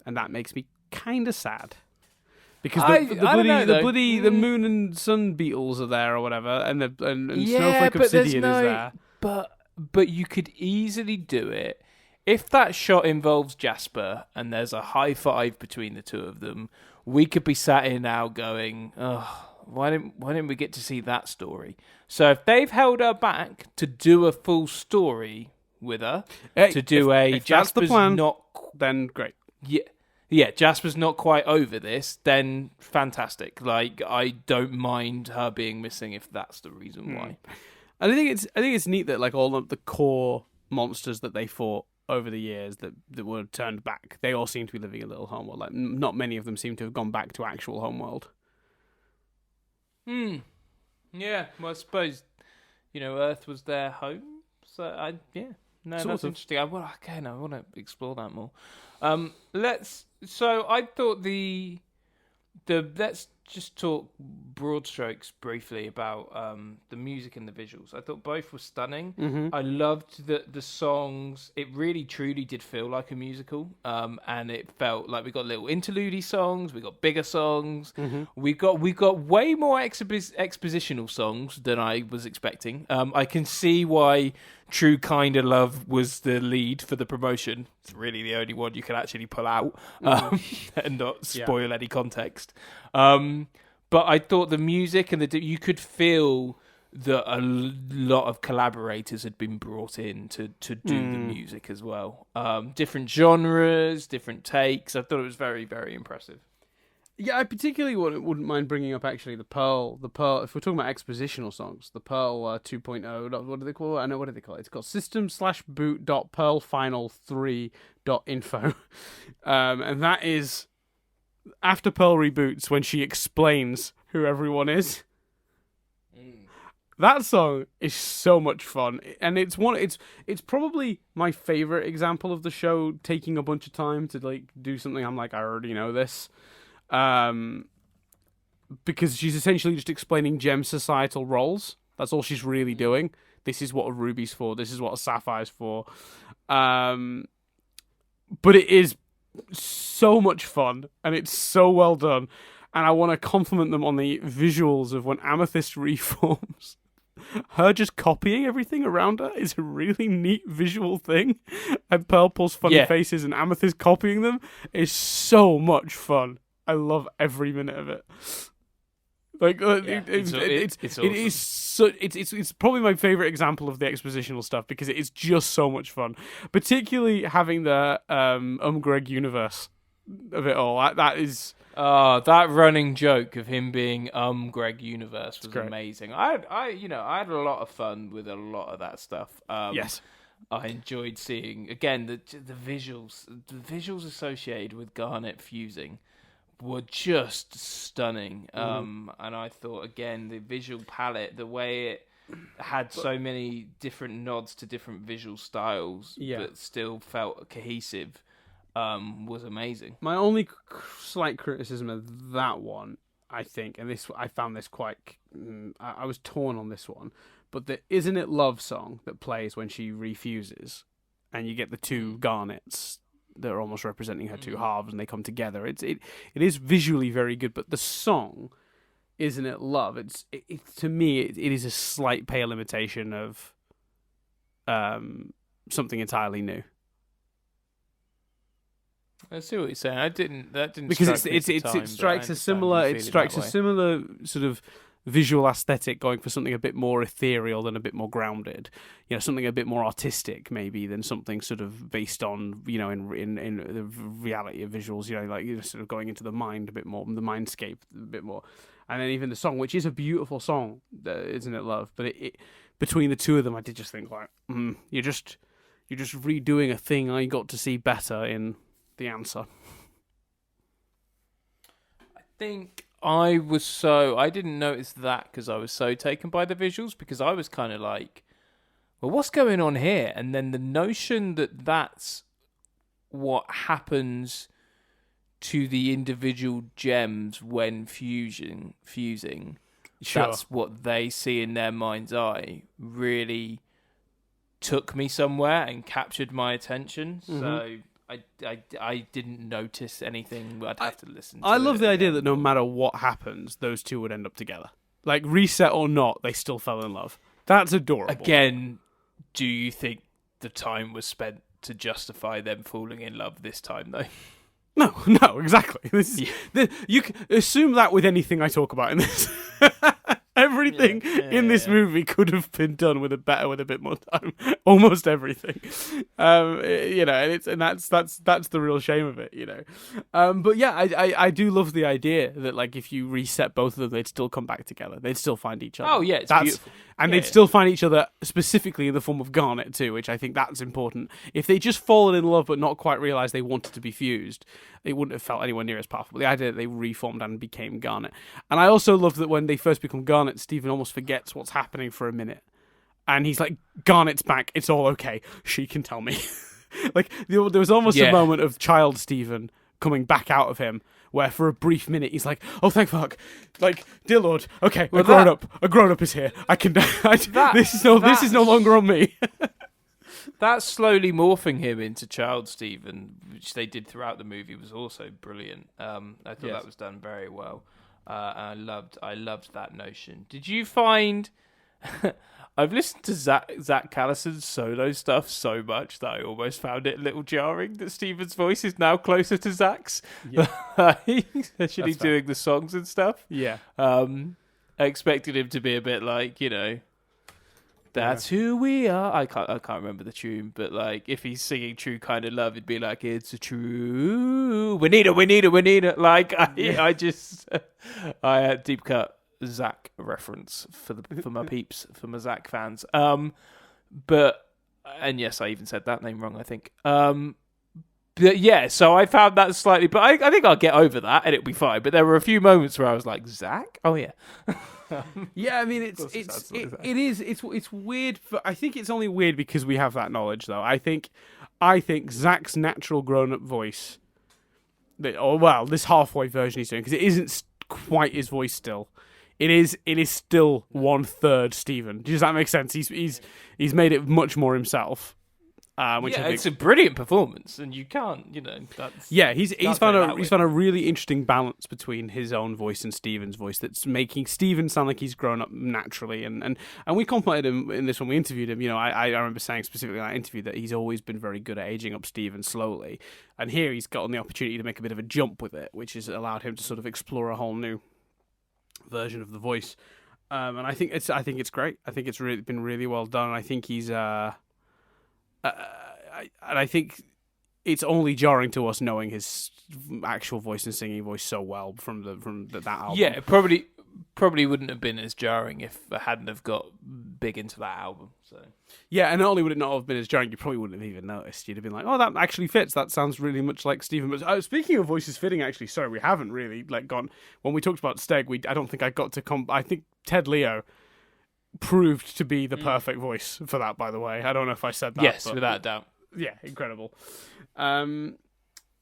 And that makes me kind of sad. Because the moon and sun beetles are there or whatever, and Snowflake Obsidian is there.
But you could easily do it. If that shot involves Jasper and there's a high five between the two of them, we could be sat here now going, oh, why didn't we get to see that story? So if they've held her back to do a full story with her, if Jasper's
that's the plan,
not,
then great.
Yeah, Jasper's not quite over this, then fantastic. Like I don't mind her being missing if that's the reason why.
I think it's neat that like all of the core monsters that they fought over the years that were turned back. They all seem to be living a little homeworld. Like, not many of them seem to have gone back to actual homeworld.
Yeah, well, I suppose, Earth was their home. So, that's interesting. I want to explore that more. So I thought let's just talk broad strokes briefly about the music and the visuals. I thought both were stunning.
Mm-hmm.
I loved the songs. It really truly did feel like a musical, and it felt like we got little interlude songs, we got bigger songs, we got way more expositional songs than I was expecting. I can see why True Kinda Love was the lead for the promotion. It's really the only one you can actually pull out and not spoil any context. But I thought the music and you could feel that a lot of collaborators had been brought in to do the music as well. Different genres, different takes. I thought it was very, very impressive.
Yeah, I particularly wouldn't mind bringing up actually the Pearl. If we're talking about expositional songs, the Pearl 2.0. What do they call it? I know, what do they call it? It's called system/boot.pearlfinal3.info, and that is after Pearl reboots when she explains who everyone is. That song is so much fun, and it's probably my favorite example of the show taking a bunch of time to like do something. I'm like, I already know this. Because she's essentially just explaining Gem's societal roles. That's all she's really doing. This is what a ruby's for. This is what a sapphire's for. But it is so much fun, and it's so well done. And I want to compliment them on the visuals of when Amethyst reforms. Her just copying everything around her is a really neat visual thing. And Pearl pulls funny faces, and Amethyst copying them is so much fun. I love every minute of it. Like it's awesome. It's probably my favorite example of the expositional stuff because it is just so much fun. Particularly having the Greg universe of it all. That is
that running joke of him being Greg universe was
great.
Amazing. I had a lot of fun with a lot of that stuff.
Yes.
I enjoyed seeing again the visuals. The visuals associated with Garnet fusing were just stunning. And I thought, again, the visual palette, the way it had so many different nods to different visual styles, but still felt cohesive, was amazing.
My only slight criticism of that one, I think, and I found this quite... I was torn on this one, but the Isn't It Love song that plays when she refuses, and you get the two Garnets that are almost representing her two halves, and they come together. It is visually very good, but the song, Isn't It Love? To me, it is a slight pale imitation of something entirely new.
I see what you're saying. That didn't
because
strike me at the time,
it strikes a similar sort of visual aesthetic, going for something a bit more ethereal than a bit more grounded, something a bit more artistic maybe than something sort of based on in the reality of visuals, sort of going into the mind a bit more, the mindscape a bit more. And then even the song, which is a beautiful song, Isn't It Love, but it between the two of them I did just think like you're just redoing a thing I got to see better in The Answer.
I think I didn't notice that because I was so taken by the visuals, because I was kind of like, well, what's going on here? And then the notion that that's what happens to the individual gems when fusing,
Sure.
That's what they see in their mind's eye, really took me somewhere and captured my attention. So I didn't notice anything. I'd have to listen to it.
I love the idea that no matter what happens, those two would end up together. Like, reset or not, they still fell in love. That's adorable.
Again, do you think the time was spent to justify them falling in love this time, though?
No, exactly. You can assume that with anything I talk about in this. Everything in this movie could have been done with a bit more time. Almost everything, and that's the real shame of it, But yeah, I do love the idea that, like, if you reset both of them, they'd still come back together. They'd still find each other.
Oh yeah, it's beautiful.
And they'd still find each other specifically in the form of Garnet too, which I think that's important. If they just fallen in love but not quite realised they wanted to be fused, it wouldn't have felt anywhere near as powerful. But the idea that they reformed and became Garnet. And I also love that when they first become Garnet, Stephen almost forgets what's happening for a minute. And he's like, Garnet's back, it's all okay. She can tell me. Like, there was almost a moment of child Stephen coming back out of him, where for a brief minute he's like, "Oh, thank fuck! Like, dear Lord, okay, a grown up is here. I can. This is no longer on me."
That slowly morphing him into child Stephen, which they did throughout the movie, was also brilliant. I thought that was done very well. I loved that notion. Did you find? I've listened to Zach Callison's solo stuff so much that I almost found it a little jarring that Stephen's voice is now closer to Zach's. Yeah. Especially doing the songs and stuff.
Yeah.
I expected him to be a bit like, that's who we are. I can't remember the tune, but like if he's singing True Kind of Love, it'd be like, it's a true we need it. Like I had deep cut Zach reference for my peeps, for my Zach fans. But yes, I even said that name wrong, I think. But yeah, so I found that slightly, but I think I'll get over that and it'll be fine. But there were a few moments where I was like, Zach? Oh yeah.
Yeah, I mean it's weird. I think it's only weird because we have that knowledge, though. I think Zach's natural grown-up voice, this halfway version he's doing, because it isn't quite his voice still. It is still 1/3 Stephen. Does that make sense? He's made it much more himself.
It's a brilliant performance, and you can't, that's...
Yeah, he's found a really interesting balance between his own voice and Stephen's voice that's making Stephen sound like he's grown up naturally, and we complimented him in this when we interviewed him. I remember saying specifically in that interview that he's always been very good at aging up Stephen slowly, and here he's gotten the opportunity to make a bit of a jump with it, which has allowed him to sort of explore a whole new version of the voice. And I think it's great. I think it's really been really well done. I think he's and I think it's only jarring to us knowing his actual voice and singing voice so well from that album.
Yeah, it probably wouldn't have been as jarring if I hadn't have got big into that album. So
yeah, and not only would it not have been as jarring, you probably wouldn't have even noticed. You'd have been like, "Oh, that actually fits. That sounds really much like Stephen." But speaking of voices fitting, actually, sorry, we haven't really gone when we talked about Steg. I don't think I got to I think Ted Leo proved to be the perfect voice for that, by the way. I don't know if I said that.
Yes, but without a doubt.
Yeah, incredible.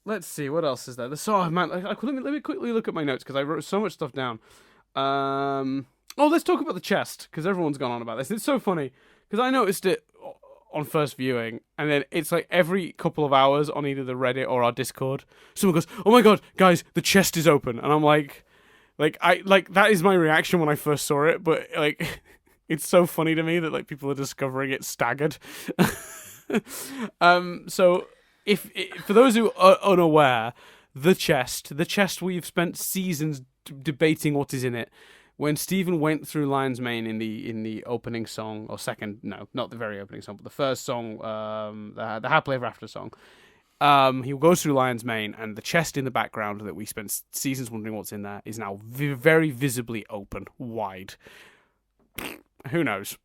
Let's see, what else is there? Let me quickly look at my notes, because I wrote so much stuff down. Let's talk about the chest, because everyone's gone on about this. It's so funny, because I noticed it on first viewing, and then it's like every couple of hours on either the Reddit or our Discord, someone goes, "Oh my god, guys, the chest is open," and I'm like that is my reaction when I first saw it, but like it's so funny to me that like people are discovering it staggered. So if for those who are unaware, the chest we've spent seasons debating what is in it. When Stephen went through Lion's Mane in the opening song, or second, no, not the very opening song, but the first song, the Happily Ever After song, he goes through Lion's Mane, and the chest in the background that we spent seasons wondering what's in there is now very visibly open, wide. Who knows?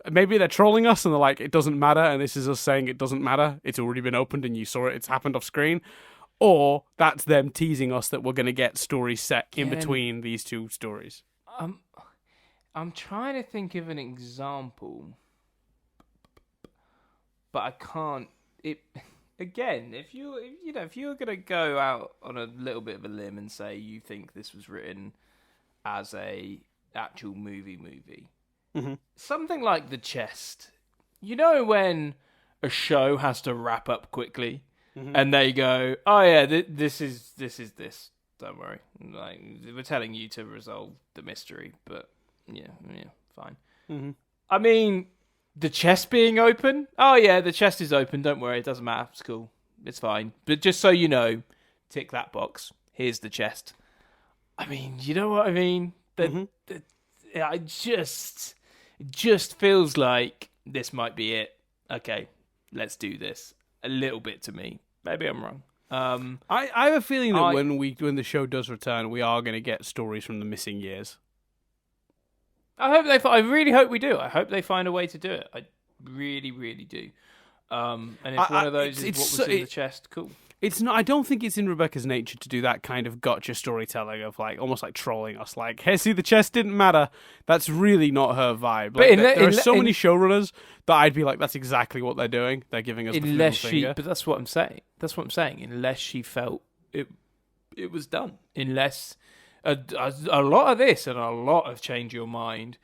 Maybe they're trolling us and they're like, it doesn't matter, and this is us saying it doesn't matter. It's already been opened and you saw it. It's happened off screen. Or that's them teasing us that we're going to get stories set in between these two stories.
I'm trying to think of an example, but I can't. Again, if you were going to go out on a little bit of a limb and say you think this was written as a actual movie,
mm-hmm.
something like The Chest. When a show has to wrap up quickly, mm-hmm. and they go, "Oh yeah, this is this. Don't worry. Like, we're telling you to resolve the mystery, but yeah, fine."
Mm-hmm.
I mean, the chest being open. Oh yeah, the chest is open. Don't worry, it doesn't matter. It's cool. It's fine. But just so you know, tick that box. Here's the chest. I mean, you know what I mean? It just feels like this might be it. Okay, let's do this. A little bit to me. Maybe I'm wrong.
I have a feeling that when the show does return, we are going to get stories from the missing years.
I really hope we do. I hope they find a way to do it. I really, really do. And if one of those is what was in the chest, cool.
It's not. I don't think it's in Rebecca's nature to do that kind of gotcha storytelling of like almost like trolling us. Like, hey, see, the chest didn't matter. That's really not her vibe. Like, there are so many showrunners that I'd be like, that's exactly what they're doing. They're giving us the middle finger.
But that's what I'm saying. That's what I'm saying. Unless she felt it was done. Unless a lot of this and a lot of Change Your Mind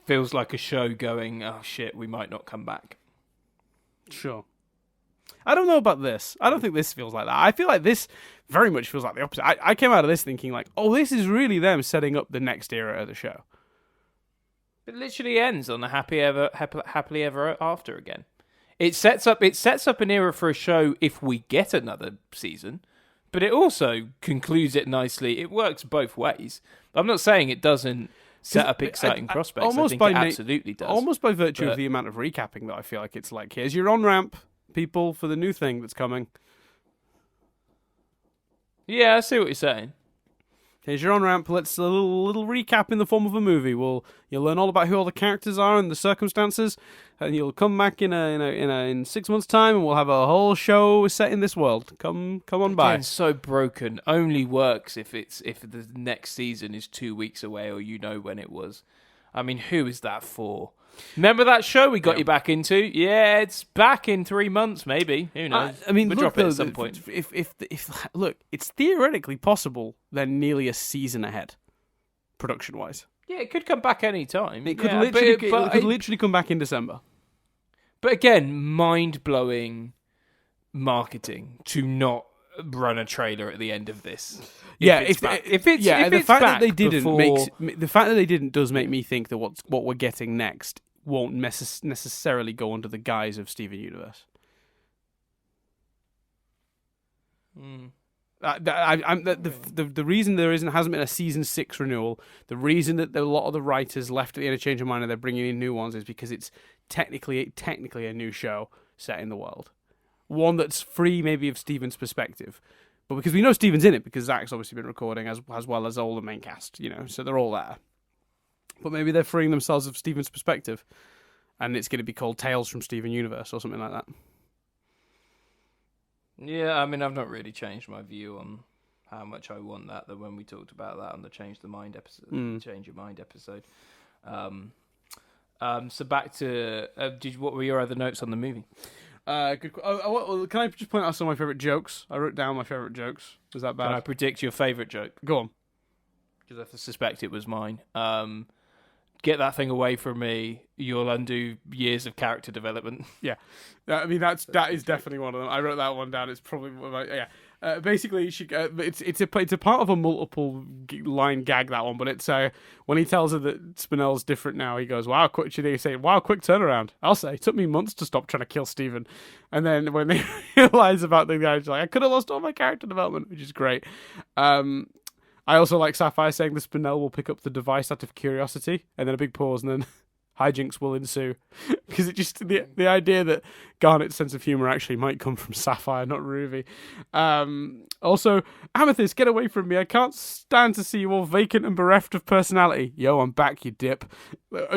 feels like a show going, oh shit, we might not come back.
Sure. I don't know about this. I don't think this feels like that. I feel like this very much feels like the opposite. I came out of this thinking like, oh, this is really them setting up the next era of the show.
It literally ends on a happily ever after again. It sets up an era for a show if we get another season, but it also concludes it nicely. It works both ways. I'm not saying it doesn't set up exciting prospects. I think it absolutely does.
Almost by virtue of the amount of recapping that I feel like it's like, here's your on-ramp, people, for the new thing that's coming.
Yeah, I see what you're saying.
Here's your on-ramp. Let's a little recap in the form of a movie. You'll learn all about who all the characters are and the circumstances, and you'll come back in 6 months' time, and we'll have a whole show set in this world. Come on by.
Again, so broken. Only works if the next season is 2 weeks away, or you know when it was. I mean, who is that for? Remember that show we got you back into? Yeah, it's back in 3 months, maybe. Who knows?
I mean,
we'll
look,
drop it at some point.
If look, it's theoretically possible they're nearly a season ahead, production-wise.
Yeah, it could come back any time.
It could literally come back in December.
But again, mind-blowing marketing to not run a trailer at the end of this. The
fact that they didn't does make me think that what we're getting next won't necessarily go under the guise of Steven Universe. The reason hasn't been a season 6 renewal, the reason that a lot of the writers left at the end of Change Your Mind and they're bringing in new ones is because it's technically a new show set in the world, one that's free maybe of Steven's perspective. But because we know Steven's in it, because Zach's obviously been recording as well as all the main cast, so they're all there. But maybe they're freeing themselves of Steven's perspective, and it's going to be called Tales from Steven Universe or something like that.
Yeah, I mean, I've not really changed my view on how much I want that than when we talked about that on the Change Your Mind episode. So back to what were your other notes on the movie?
Good. Can I just point out some of my favourite jokes? I wrote down my favourite jokes. Was that bad?
Can I predict your favourite joke?
Go on.
Because I suspect it was mine. Get that thing away from me. You'll undo years of character development.
Yeah, I mean that is definitely one of them. I wrote that one down. It's probably basically it's a part of a multiple line gag, that one. But it's when he tells her that Spinell's different now, he goes, "Wow, quick!" Should he say, "Wow, quick turnaround?" I'll say, "It took me months to stop trying to kill Steven." And then when they realize about the guy, he's like, "I could have lost all my character development," which is great. I also like Sapphire saying the Spinell will pick up the device out of curiosity, and then a big pause, and then hijinks will ensue. Because it just the idea that Garnet's sense of humor actually might come from Sapphire, not Ruby. Also, Amethyst, get away from me! I can't stand to see you all vacant and bereft of personality. Yo, I'm back, you dip.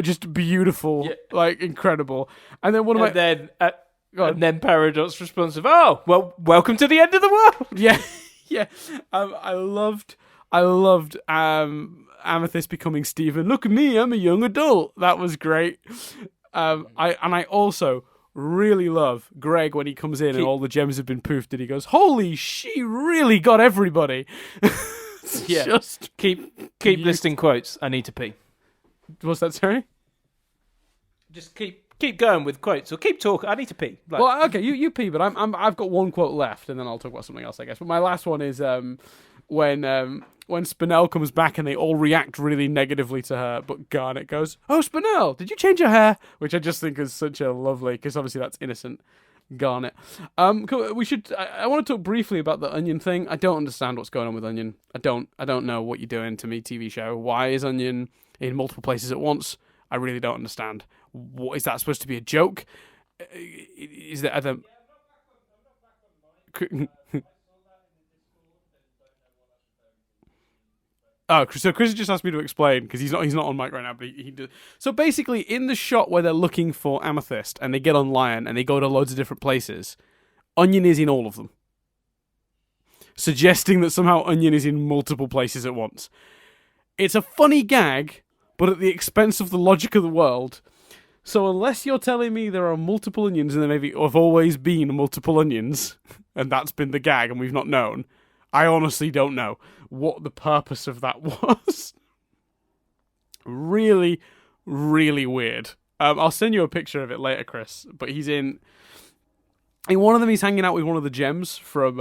Just beautiful, incredible. And then
and then Paradox responsive. Oh, well, welcome to the end of the world.
Yeah, yeah. I loved Amethyst becoming Steven. Look at me, I'm a young adult. That was great. I also really love Greg when he comes in and all the gems have been poofed and he goes, "Holy, she really got everybody."
Yeah. Just keep listing quotes. I need to pee.
What's that, sorry?
Just keep going with quotes or keep talking. I need to pee.
Well, okay, you pee, but I've got one quote left and then I'll talk about something else, I guess. But my last one is when Spinell comes back and they all react really negatively to her, but Garnet goes, "Oh, Spinell, did you change your hair?" Which I just think is such a lovely, because obviously that's innocent Garnet. We should. I want to talk briefly about the Onion thing. I don't understand what's going on with Onion. I don't know what you're doing to me, TV show. Why is Onion in multiple places at once? I really don't understand. What is that supposed to be a joke? Is there other? Oh, so Chris just asked me to explain because he's not on mic right now, but he does. So basically, in the shot where they're looking for Amethyst and they get on Lion and they go to loads of different places, Onion is in all of them, suggesting that somehow Onion is in multiple places at once. It's a funny gag, but at the expense of the logic of the world. So unless you're telling me there are multiple onions and there maybe have always been multiple onions, and that's been the gag and we've not known, I honestly don't know what the purpose of that was. Really, really weird. I'll send you a picture of it later, Chris. But he's in one of them. He's hanging out with one of the gems from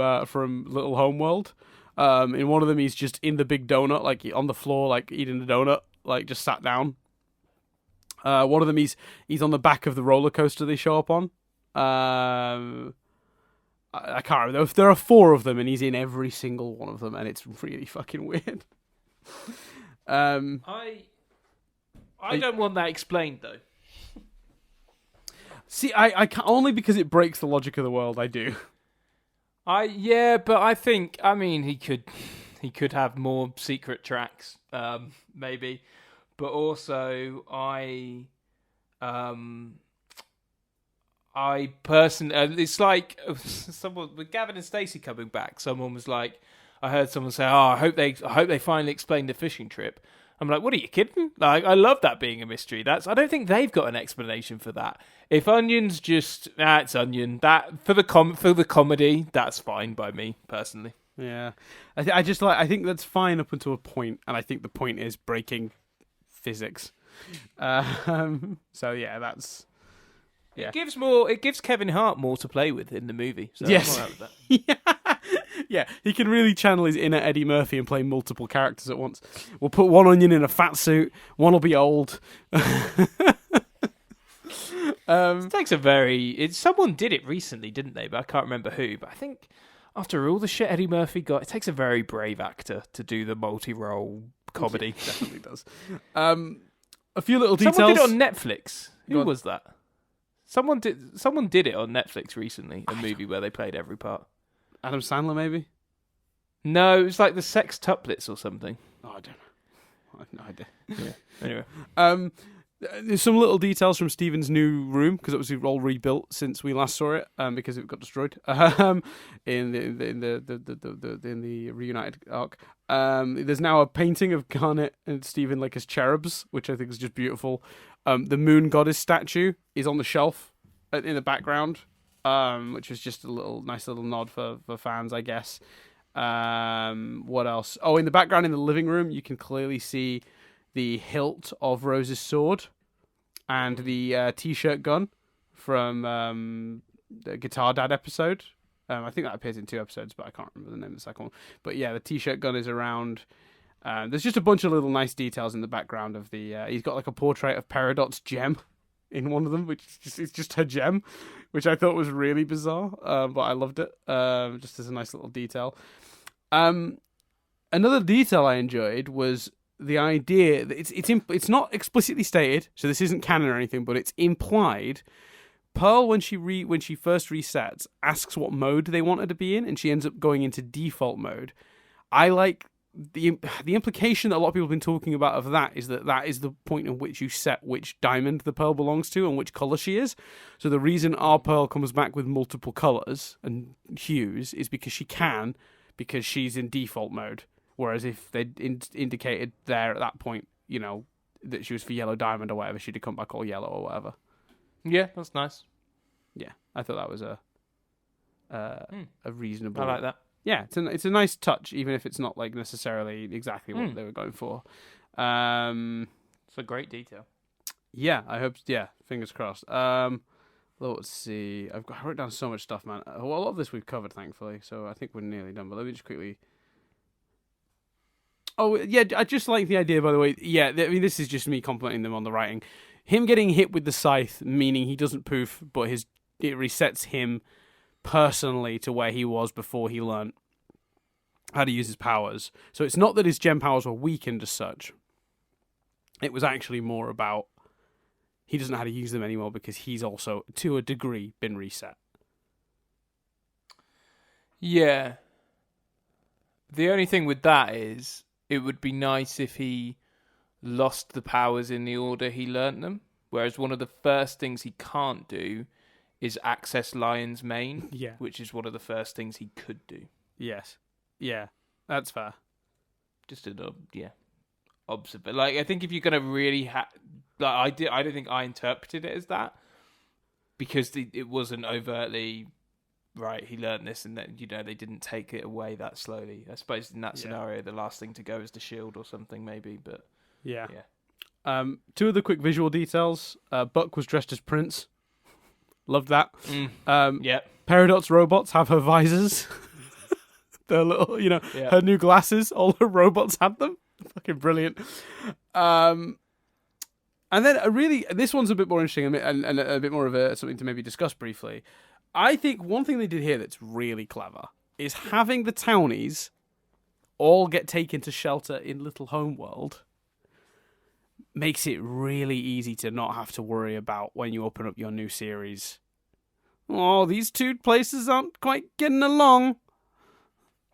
Little Homeworld. In one of them, he's just in the big donut, like on the floor, like eating the donut, like just sat down. One of them, he's on the back of the roller coaster they show up on. I can't remember. There are 4 of them, and he's in every single one of them, and it's really fucking weird.
I don't want that explained though.
See, I can't, only because it breaks the logic of the world. I do.
But I think he could have more secret tracks, maybe, but also I personally, it's like someone with Gavin and Stacey coming back. Someone was like, I heard someone say, "Oh, I hope they finally explain the fishing trip." I'm like, what are you kidding? Like, I love that being a mystery. I don't think they've got an explanation for that. If Onion's just it's Onion, that for the comedy, that's fine by me personally.
Yeah, I think that's fine up until a point, and I think the point is breaking physics. So yeah, that's. Yeah.
It gives Kevin Hart more to play with in the movie. So
yes.
I'm all right with that.
Yeah, he can really channel his inner Eddie Murphy and play multiple characters at once. We'll put one Onion in a fat suit, one will be old.
It takes someone did it recently, didn't they? But I can't remember who. But I think after all the shit Eddie Murphy got, it takes a very brave actor to do the multi-role comedy.
It definitely does. A few little details.
Someone did it on Netflix. Who was that? Someone did it on Netflix recently, a movie where they played every part.
Adam Sandler, maybe?
No, it was like the Sextuplets or something.
Oh, I don't know. I have no idea.
Yeah. Anyway.
There's some little details from Steven's new room, because it was all rebuilt since we last saw it, because it got destroyed in the reunited arc. There's now a painting of Garnet and Steven like as cherubs, which I think is just beautiful. The moon goddess statue is on the shelf in the background, which was just a nice little nod for fans, I guess. What else? Oh, in the background in the living room, you can clearly see the hilt of Rose's sword and the t-shirt gun from the Guitar Dad episode. I think that appears in 2 episodes, but I can't remember the name of the second one. But yeah, the t-shirt gun is around. There's just a bunch of little nice details in the background of the. He's got like a portrait of Peridot's gem in one of them, which is just her gem, which I thought was really bizarre, but I loved it. Just as a nice little detail. Another detail I enjoyed was the idea that it's not explicitly stated, so this isn't canon or anything, but it's implied. Pearl, when she first resets, asks what mode they want her to be in, and she ends up going into default mode. I like the implication that a lot of people have been talking about of that is the point at which you set which diamond the pearl belongs to and which color she is. So the reason our pearl comes back with multiple colors and hues is because she's in default mode. Whereas if they indicated there at that point, that she was for yellow diamond or whatever, she'd have come back all yellow or whatever.
Yeah, that's nice.
Yeah, I thought that was a reasonable.
I like that.
Yeah, it's a nice touch, even if it's not like necessarily exactly what they were going for.
It's a great detail.
Yeah, I hope. Yeah, fingers crossed. Let's see. I wrote down so much stuff, man. A lot of this we've covered, thankfully, so I think we're nearly done. But let me just quickly. Oh yeah, I just like the idea. By the way, yeah. I mean, this is just me complimenting them on the writing. Him getting hit with the scythe, meaning he doesn't poof, but it resets him personally to where he was before he learnt how to use his powers. So it's not that his gem powers were weakened as such. It was actually more about he doesn't know how to use them anymore because he's also, to a degree, been reset.
Yeah. The only thing with that is it would be nice if he lost the powers in the order he learnt them. Whereas one of the first things he can't do is access Lion's Mane,
Yeah.
which is one of the first things he could do.
Yes. Yeah. That's fair.
Just an observe. Like, I think if you're gonna really I don't think I interpreted it as that, because it wasn't overtly right. He learned this, and that they didn't take it away that slowly. I suppose in that scenario, the last thing to go is the shield or something, maybe. But
Yeah.
yeah.
Two other quick visual details. Buck was dressed as Prince. Loved that.
Yeah.
Peridot's robots have her visors. The little, her new glasses. All her robots had them. Fucking brilliant. And then this one's a bit more interesting and a bit more of something to maybe discuss briefly. I think one thing they did here that's really clever is having the townies all get taken to shelter in Little Homeworld. Makes it really easy to not have to worry about when you open up your new series. Oh, these two places aren't quite getting along.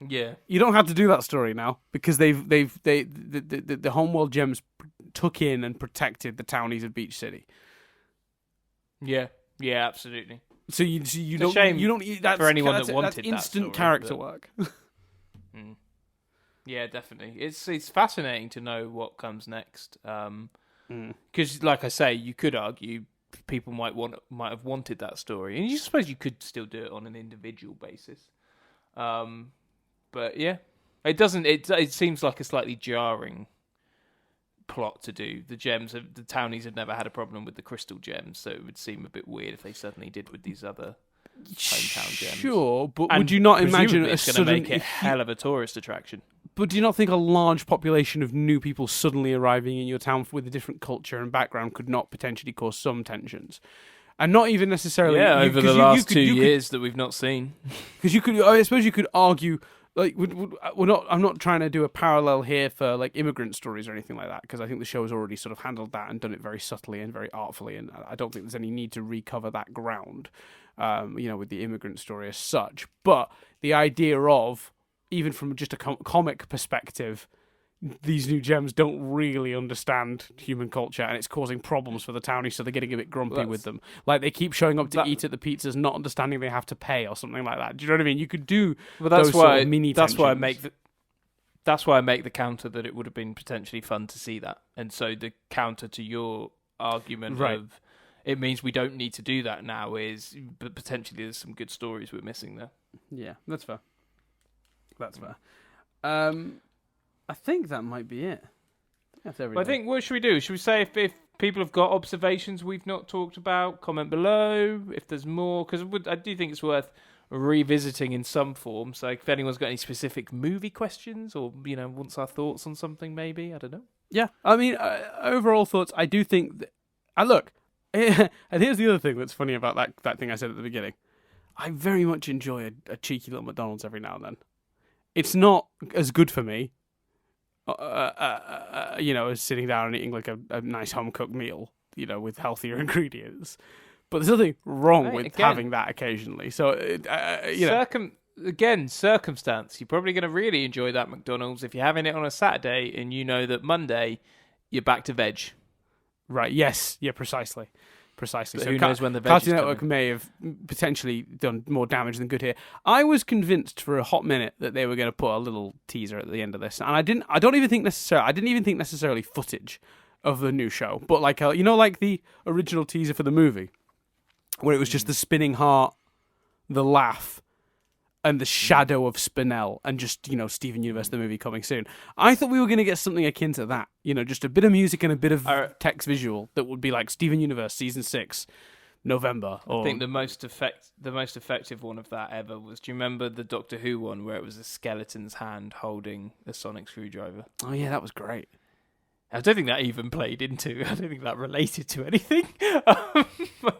Yeah.
You don't have to do that story now because the Homeworld gems took in and protected the townies of Beach City.
Yeah. Yeah, absolutely.
So you don't
shame
that's,
for anyone that wanted
that's instant
that story,
character work.
Yeah, definitely. It's fascinating to know what comes next. Because, like I say, you could argue people might have wanted that story, and you suppose you could still do it on an individual basis. But yeah, it doesn't. It seems like a slightly jarring plot to do. The townies have never had a problem with the crystal gems, so it would seem a bit weird if they suddenly did with these other hometown gems.
Sure, but would you not imagine
it's going to make it a hell of a tourist attraction?
But do you not think a large population of new people suddenly arriving in your town with a different culture and background could not potentially cause some tensions? And not even necessarily...
Yeah, over the last 2 years that we've not seen.
Because I suppose you could argue... Like, I'm not trying to do a parallel here for like immigrant stories or anything like that, because I think the show has already sort of handled that and done it very subtly and very artfully, and I don't think there's any need to recover that ground, with the immigrant story as such. But the idea of, even from just a comic perspective, these new gems don't really understand human culture, and it's causing problems for the townies, so they're getting a bit grumpy with them. Like, they keep showing up to eat at the pizzas, not understanding they have to pay or something like that. Do you know what I mean? You could do those sort of mini tensions.
That's why I make the counter that it would have been potentially fun to see that. And so the counter to your argument of it means we don't need to do that now is, but potentially there's some good stories we're missing there.
Yeah, that's fair. That's fair. I think that might be it.
I think, what should we do? Should we say if people have got observations we've not talked about, comment below if there's more? Because I do think it's worth revisiting in some form. So if anyone's got any specific movie questions or, wants our thoughts on something, maybe, I don't know.
Yeah, I mean, overall thoughts, I do think that... look, and here's the other thing that's funny about that thing I said at the beginning. I very much enjoy a cheeky little McDonald's every now and then. It's not as good for me, as sitting down and eating like a nice home-cooked meal, with healthier ingredients. But there's nothing wrong with having that occasionally. So,
circumstance. You're probably going to really enjoy that McDonald's if you're having it on a Saturday and you know that Monday you're back to veg.
Right, yes. Yeah, precisely. But so
who knows when the veg
Cartoon
is
Network
coming.
may have potentially done more damage than good here. I was convinced for a hot minute that they were going to put a little teaser at the end of this, and I didn't even think necessarily footage of the new show, but like like the original teaser for the movie, where it was just the spinning heart, the laugh, and the shadow of Spinell, and just, Steven Universe, the movie coming soon. I thought we were going to get something akin to that. Just a bit of music and a bit of text visual that would be like Steven Universe Season 6, November.
I think the most effective one of that ever was, do you remember the Doctor Who one where it was a skeleton's hand holding a sonic screwdriver?
Oh yeah, that was great.
I don't think that even played into. I don't think that related to anything. I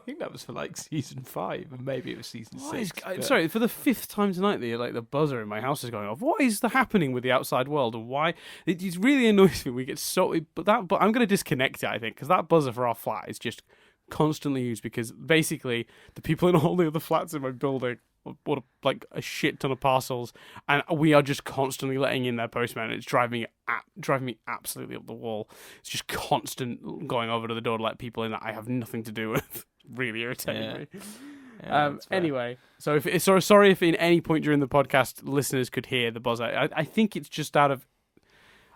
think that was for like season 5, and maybe it was season 6.
Sorry, for the 5th time tonight, the buzzer in my house is going off. What is happening with the outside world, and why? It really annoys me. We get but I'm going to disconnect it, I think, because that buzzer for our flat is just constantly used, because basically the people in all the other flats in my building like a shit ton of parcels, and we are just constantly letting in their postman. And it's driving me absolutely up the wall. It's just constant going over to the door to let people in that I have nothing to do with. Really irritating me.
Yeah,
anyway, so sorry if in any point during the podcast listeners could hear the buzz. I think it's just out of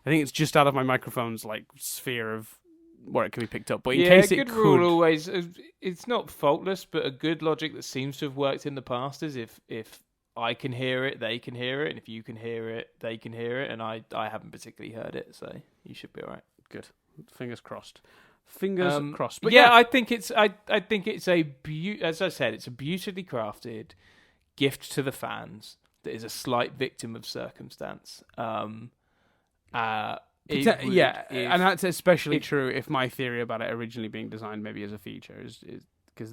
my microphone's like sphere of where it can be picked up. But in case it
good
could,
rule always. It's not faultless, but a good logic that seems to have worked in the past is if I can hear it, they can hear it, and if you can hear it, they can hear it. And I haven't particularly heard it, so you should be all right.
Good. Fingers crossed. Fingers crossed. But
yeah, I think it's as I said, it's a beautifully crafted gift to the fans that is a slight victim of circumstance. And
that's especially true if my theory about it originally being designed maybe as a feature is because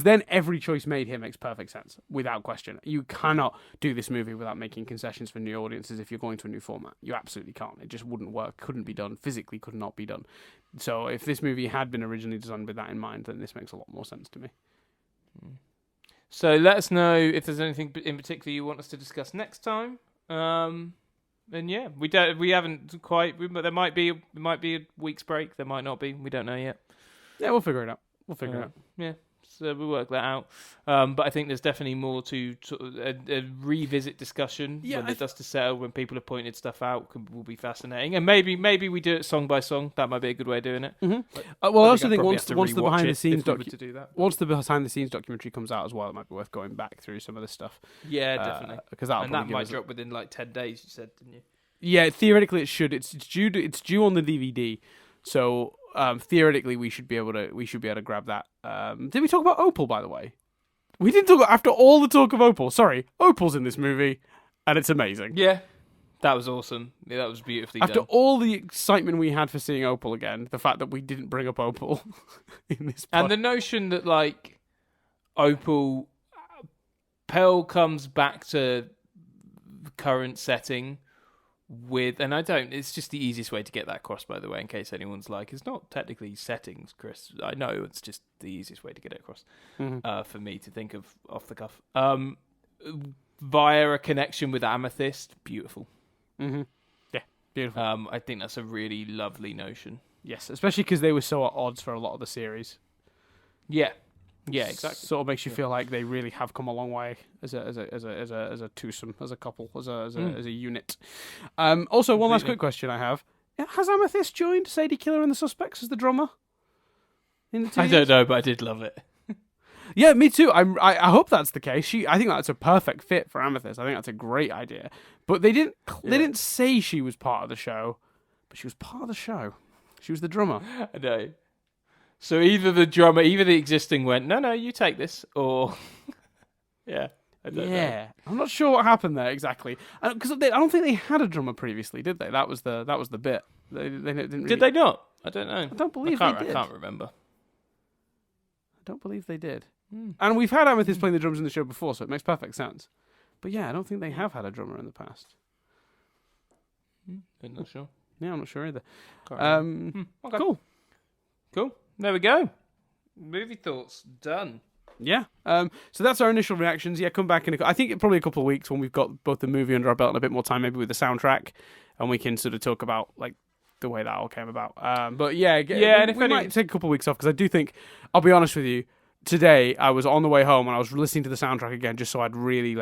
then every choice made here makes perfect sense without question. You cannot do this movie without making concessions for new audiences if you're going to a new format. You absolutely can't. It just wouldn't work. Couldn't be done. Physically could not be done. So if this movie had been originally designed with that in mind, then this makes a lot more sense to me.
So let us know if there's anything in particular you want us to discuss next time. And yeah, we haven't quite. There might be a week's break. There might not be. We don't know yet.
Yeah, we'll figure it out.
Yeah, so we'll work that out. But I think there's definitely more to sort of a revisit discussion when the dust is settled, when people have pointed stuff out, will be fascinating. And maybe we do it song by song. That might be a good way of doing it.
Mm-hmm. I also think once the behind the scenes documentary comes out as well, it might be worth going back through some of this stuff.
Yeah, definitely.
Because
that might drop within like 10 days. You said, didn't you?
Yeah, theoretically it should. It's due on the DVD, so. Theoretically, we should be able to grab that. Did we talk about Opal, by the way? We didn't talk after all the talk of Opal. Sorry, Opal's in this movie, and it's amazing.
Yeah, that was awesome. Yeah, that was beautifully done.
After all the excitement we had for seeing Opal again, the fact that we didn't bring up Opal in this,
and the notion that like Opal, Pell comes back to the current setting. It's just the easiest way to get that across, by the way, in case anyone's like, it's not technically settings, Chris. I know, it's just the easiest way to get it across for me to think of off the cuff. Via a connection with Amethyst, beautiful.
Mm-hmm. Yeah, beautiful.
I think that's a really lovely notion.
Yes, especially because they were so at odds for a lot of the series.
Yeah. Yeah, exactly.
Sort of makes you feel like they really have come a long way as a twosome, as a couple, as a unit. Also, one last quick question I have: has Amethyst joined Sadie Killer and the Suspects as the drummer?
I don't know, but I did love it.
Yeah, me too. I hope that's the case. I think that's a perfect fit for Amethyst. I think that's a great idea. But they didn't say she was part of the show, but she was part of the show. She was the drummer.
I know. So either the existing went, no, you take this, or yeah, I don't know.
I'm not sure what happened there exactly, because I don't think they had a drummer previously, did they? That was the bit. They didn't. Really...
Did they not? I don't know.
I don't believe they did.
I can't remember.
I don't believe they did. And we've had Amethyst playing the drums in the show before, so it makes perfect sense. But yeah, I don't think they have had a drummer in the past.
I'm not sure.
Yeah, I'm not sure either.
Okay. Cool. There we go. Movie thoughts done.
Yeah. So that's our initial reactions. Yeah, come back I think probably a couple of weeks when we've got both the movie under our belt and a bit more time, maybe with the soundtrack, and we can sort of talk about like the way that all came about. But yeah, we might take a couple of weeks off because I do think, I'll be honest with you, today I was on the way home and I was listening to the soundtrack again just so I'd really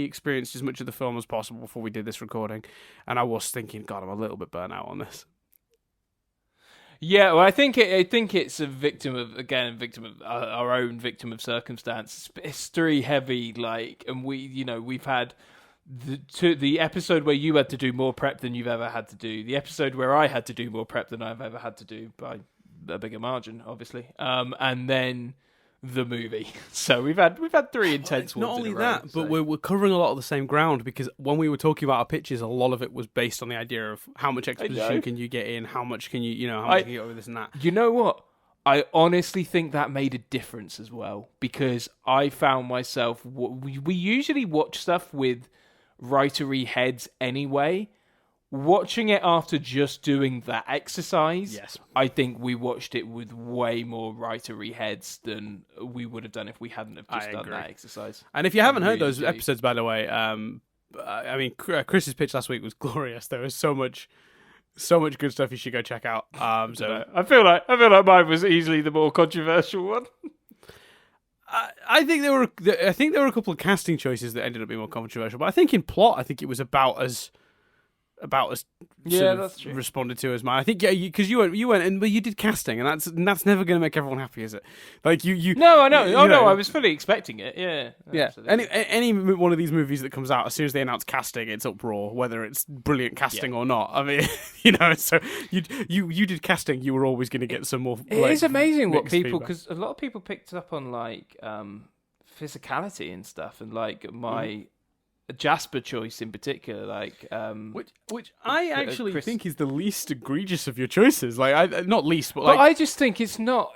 experienced as much of the film as possible before we did this recording, and I was thinking, God, I'm a little bit burnt out on this.
Yeah, well, I think it's a victim of our own victim of circumstance. It's history heavy, and we've had the episode where you had to do more prep than you've ever had to do, the episode where I had to do more prep than I've ever had to do by a bigger margin, obviously, and then the movie. So we've had 3 intense ones.
Not only
in a
that,
row,
but we're covering a lot of the same ground, because when we were talking about our pitches, a lot of it was based on the idea of how much exposition can you get in, how much can you can you get over this and that.
You know what? I honestly think that made a difference as well, because I found myself, we usually watch stuff with writery heads anyway, watching it after just doing that exercise,
Yes.
I think we watched it with way more writery heads than we would have done if we hadn't have just
I
done
agree.
that exercise.
And if you haven't heard
really
those
do.
episodes, by the way, I mean, Chris's pitch last week was glorious. There was so much good stuff you should go check out. So
I feel like mine was easily the more controversial one.
I think there were a couple of casting choices that ended up being more controversial, but I think in plot, I think it was about as
That's true.
responded to as mine. I think because you went and but you did casting, and that's never going to make everyone happy, is it? Like you.
No, I know.
You know,
I was fully expecting it. Yeah.
Yeah.
Absolutely.
Any one of these movies that comes out, as soon as they announce casting, it's uproar, whether it's brilliant casting or not. I mean, so you did casting, you were always going to get some more.
It is amazing what people,
feedback.
because a lot of people picked up on like physicality and stuff, and like my Jasper choice in particular, like
which I actually
Chris-
think is the least egregious of your choices. Like I not least, but
But
like
I just think it's not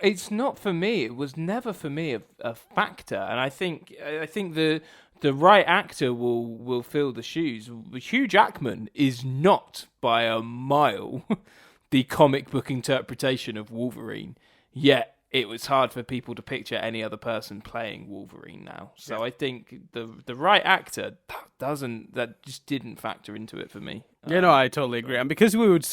for me. It was never for me a factor, and I think the right actor will fill the shoes. Hugh Jackman is not by a mile the comic book interpretation of Wolverine. Yet it was hard for people to picture any other person playing Wolverine now. So I think the right actor that just didn't factor into it for me.
I totally agree. And because we both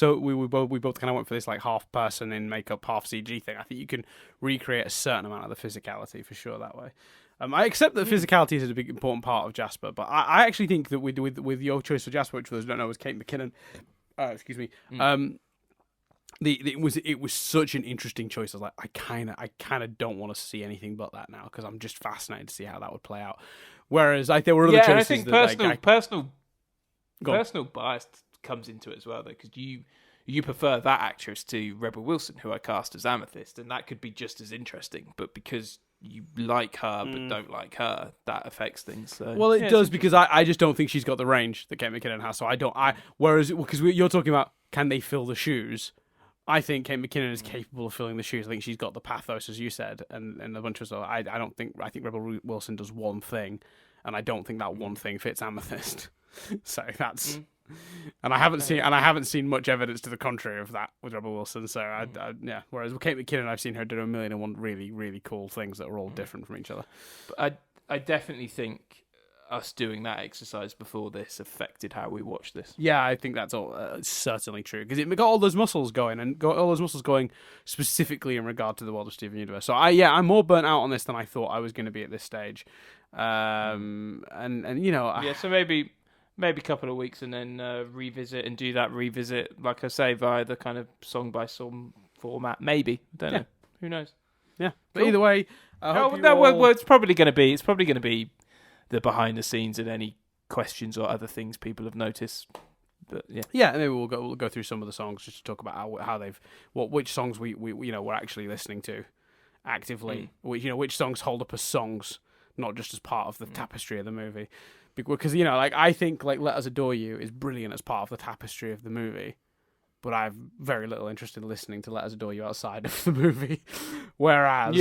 kind of went for this like half person in makeup, half CG thing. I think you can recreate a certain amount of the physicality for sure that way. I accept that physicality is a big important part of Jasper, but I actually think that with your choice for Jasper, which for those who don't know was Kate McKinnon. Excuse me. It was such an interesting choice. I was like, I kind of don't want to see anything but that now because I'm just fascinated to see how that would play out. Whereas there were other choices.
And I think
that,
personal bias comes into it as well, though, because you prefer that actress to Rebel Wilson, who I cast as Amethyst, and that could be just as interesting. But because you like her but don't like her, that affects things. So,
well, it does because I just don't think she's got the range that Kate McKinnon has. So whereas because you're talking about can they fill the shoes. I think Kate McKinnon is capable of filling the shoes. I think she's got the pathos, as you said, and a bunch of stuff. I think Rebel Wilson does one thing, and I don't think that one thing fits Amethyst. So that's, and I haven't seen much evidence to the contrary of that with Rebel Wilson. So yeah. Whereas with Kate McKinnon, I've seen her do a million and one really really cool things that are all different from each other.
But I definitely think us doing that exercise before this affected how we watch this.
Yeah, I think that's all certainly true because it got all those muscles going and got all those muscles going specifically in regard to the world of Steven Universe. So I'm more burnt out on this than I thought I was going to be at this stage. So
maybe a couple of weeks and then revisit, like I say, via the kind of song by song format. Maybe, don't know. Who knows?
Yeah, but either way,
it's probably going to be the behind the scenes and any questions or other things people have noticed. But
maybe we'll go through some of the songs just to talk about how which songs we we're actually listening to actively. Which songs hold up as songs, not just as part of the tapestry of the movie. Because I think like Let Us Adore You is brilliant as part of the tapestry of the movie, but I have very little interest in listening to Let Us Adore You outside of the movie. Whereas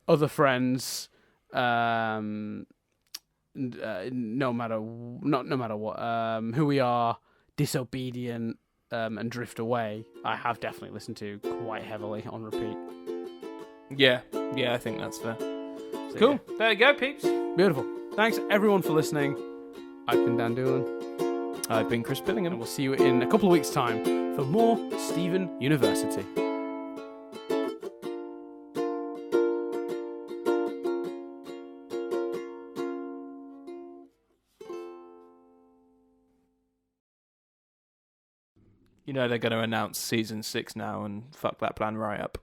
Other Friends. No matter what, Who We Are, Disobedient, and Drift Away, I have definitely listened to quite heavily on repeat.
Yeah, I think that's fair. So,
cool.
Yeah. There you go, peeps.
Beautiful. Thanks everyone for listening. I've been Dan Doolan.
I've been Chris Billingham.
And we'll see you in a couple of weeks' time for more Steven University.
They're going to announce season 6 now and fuck that plan right up.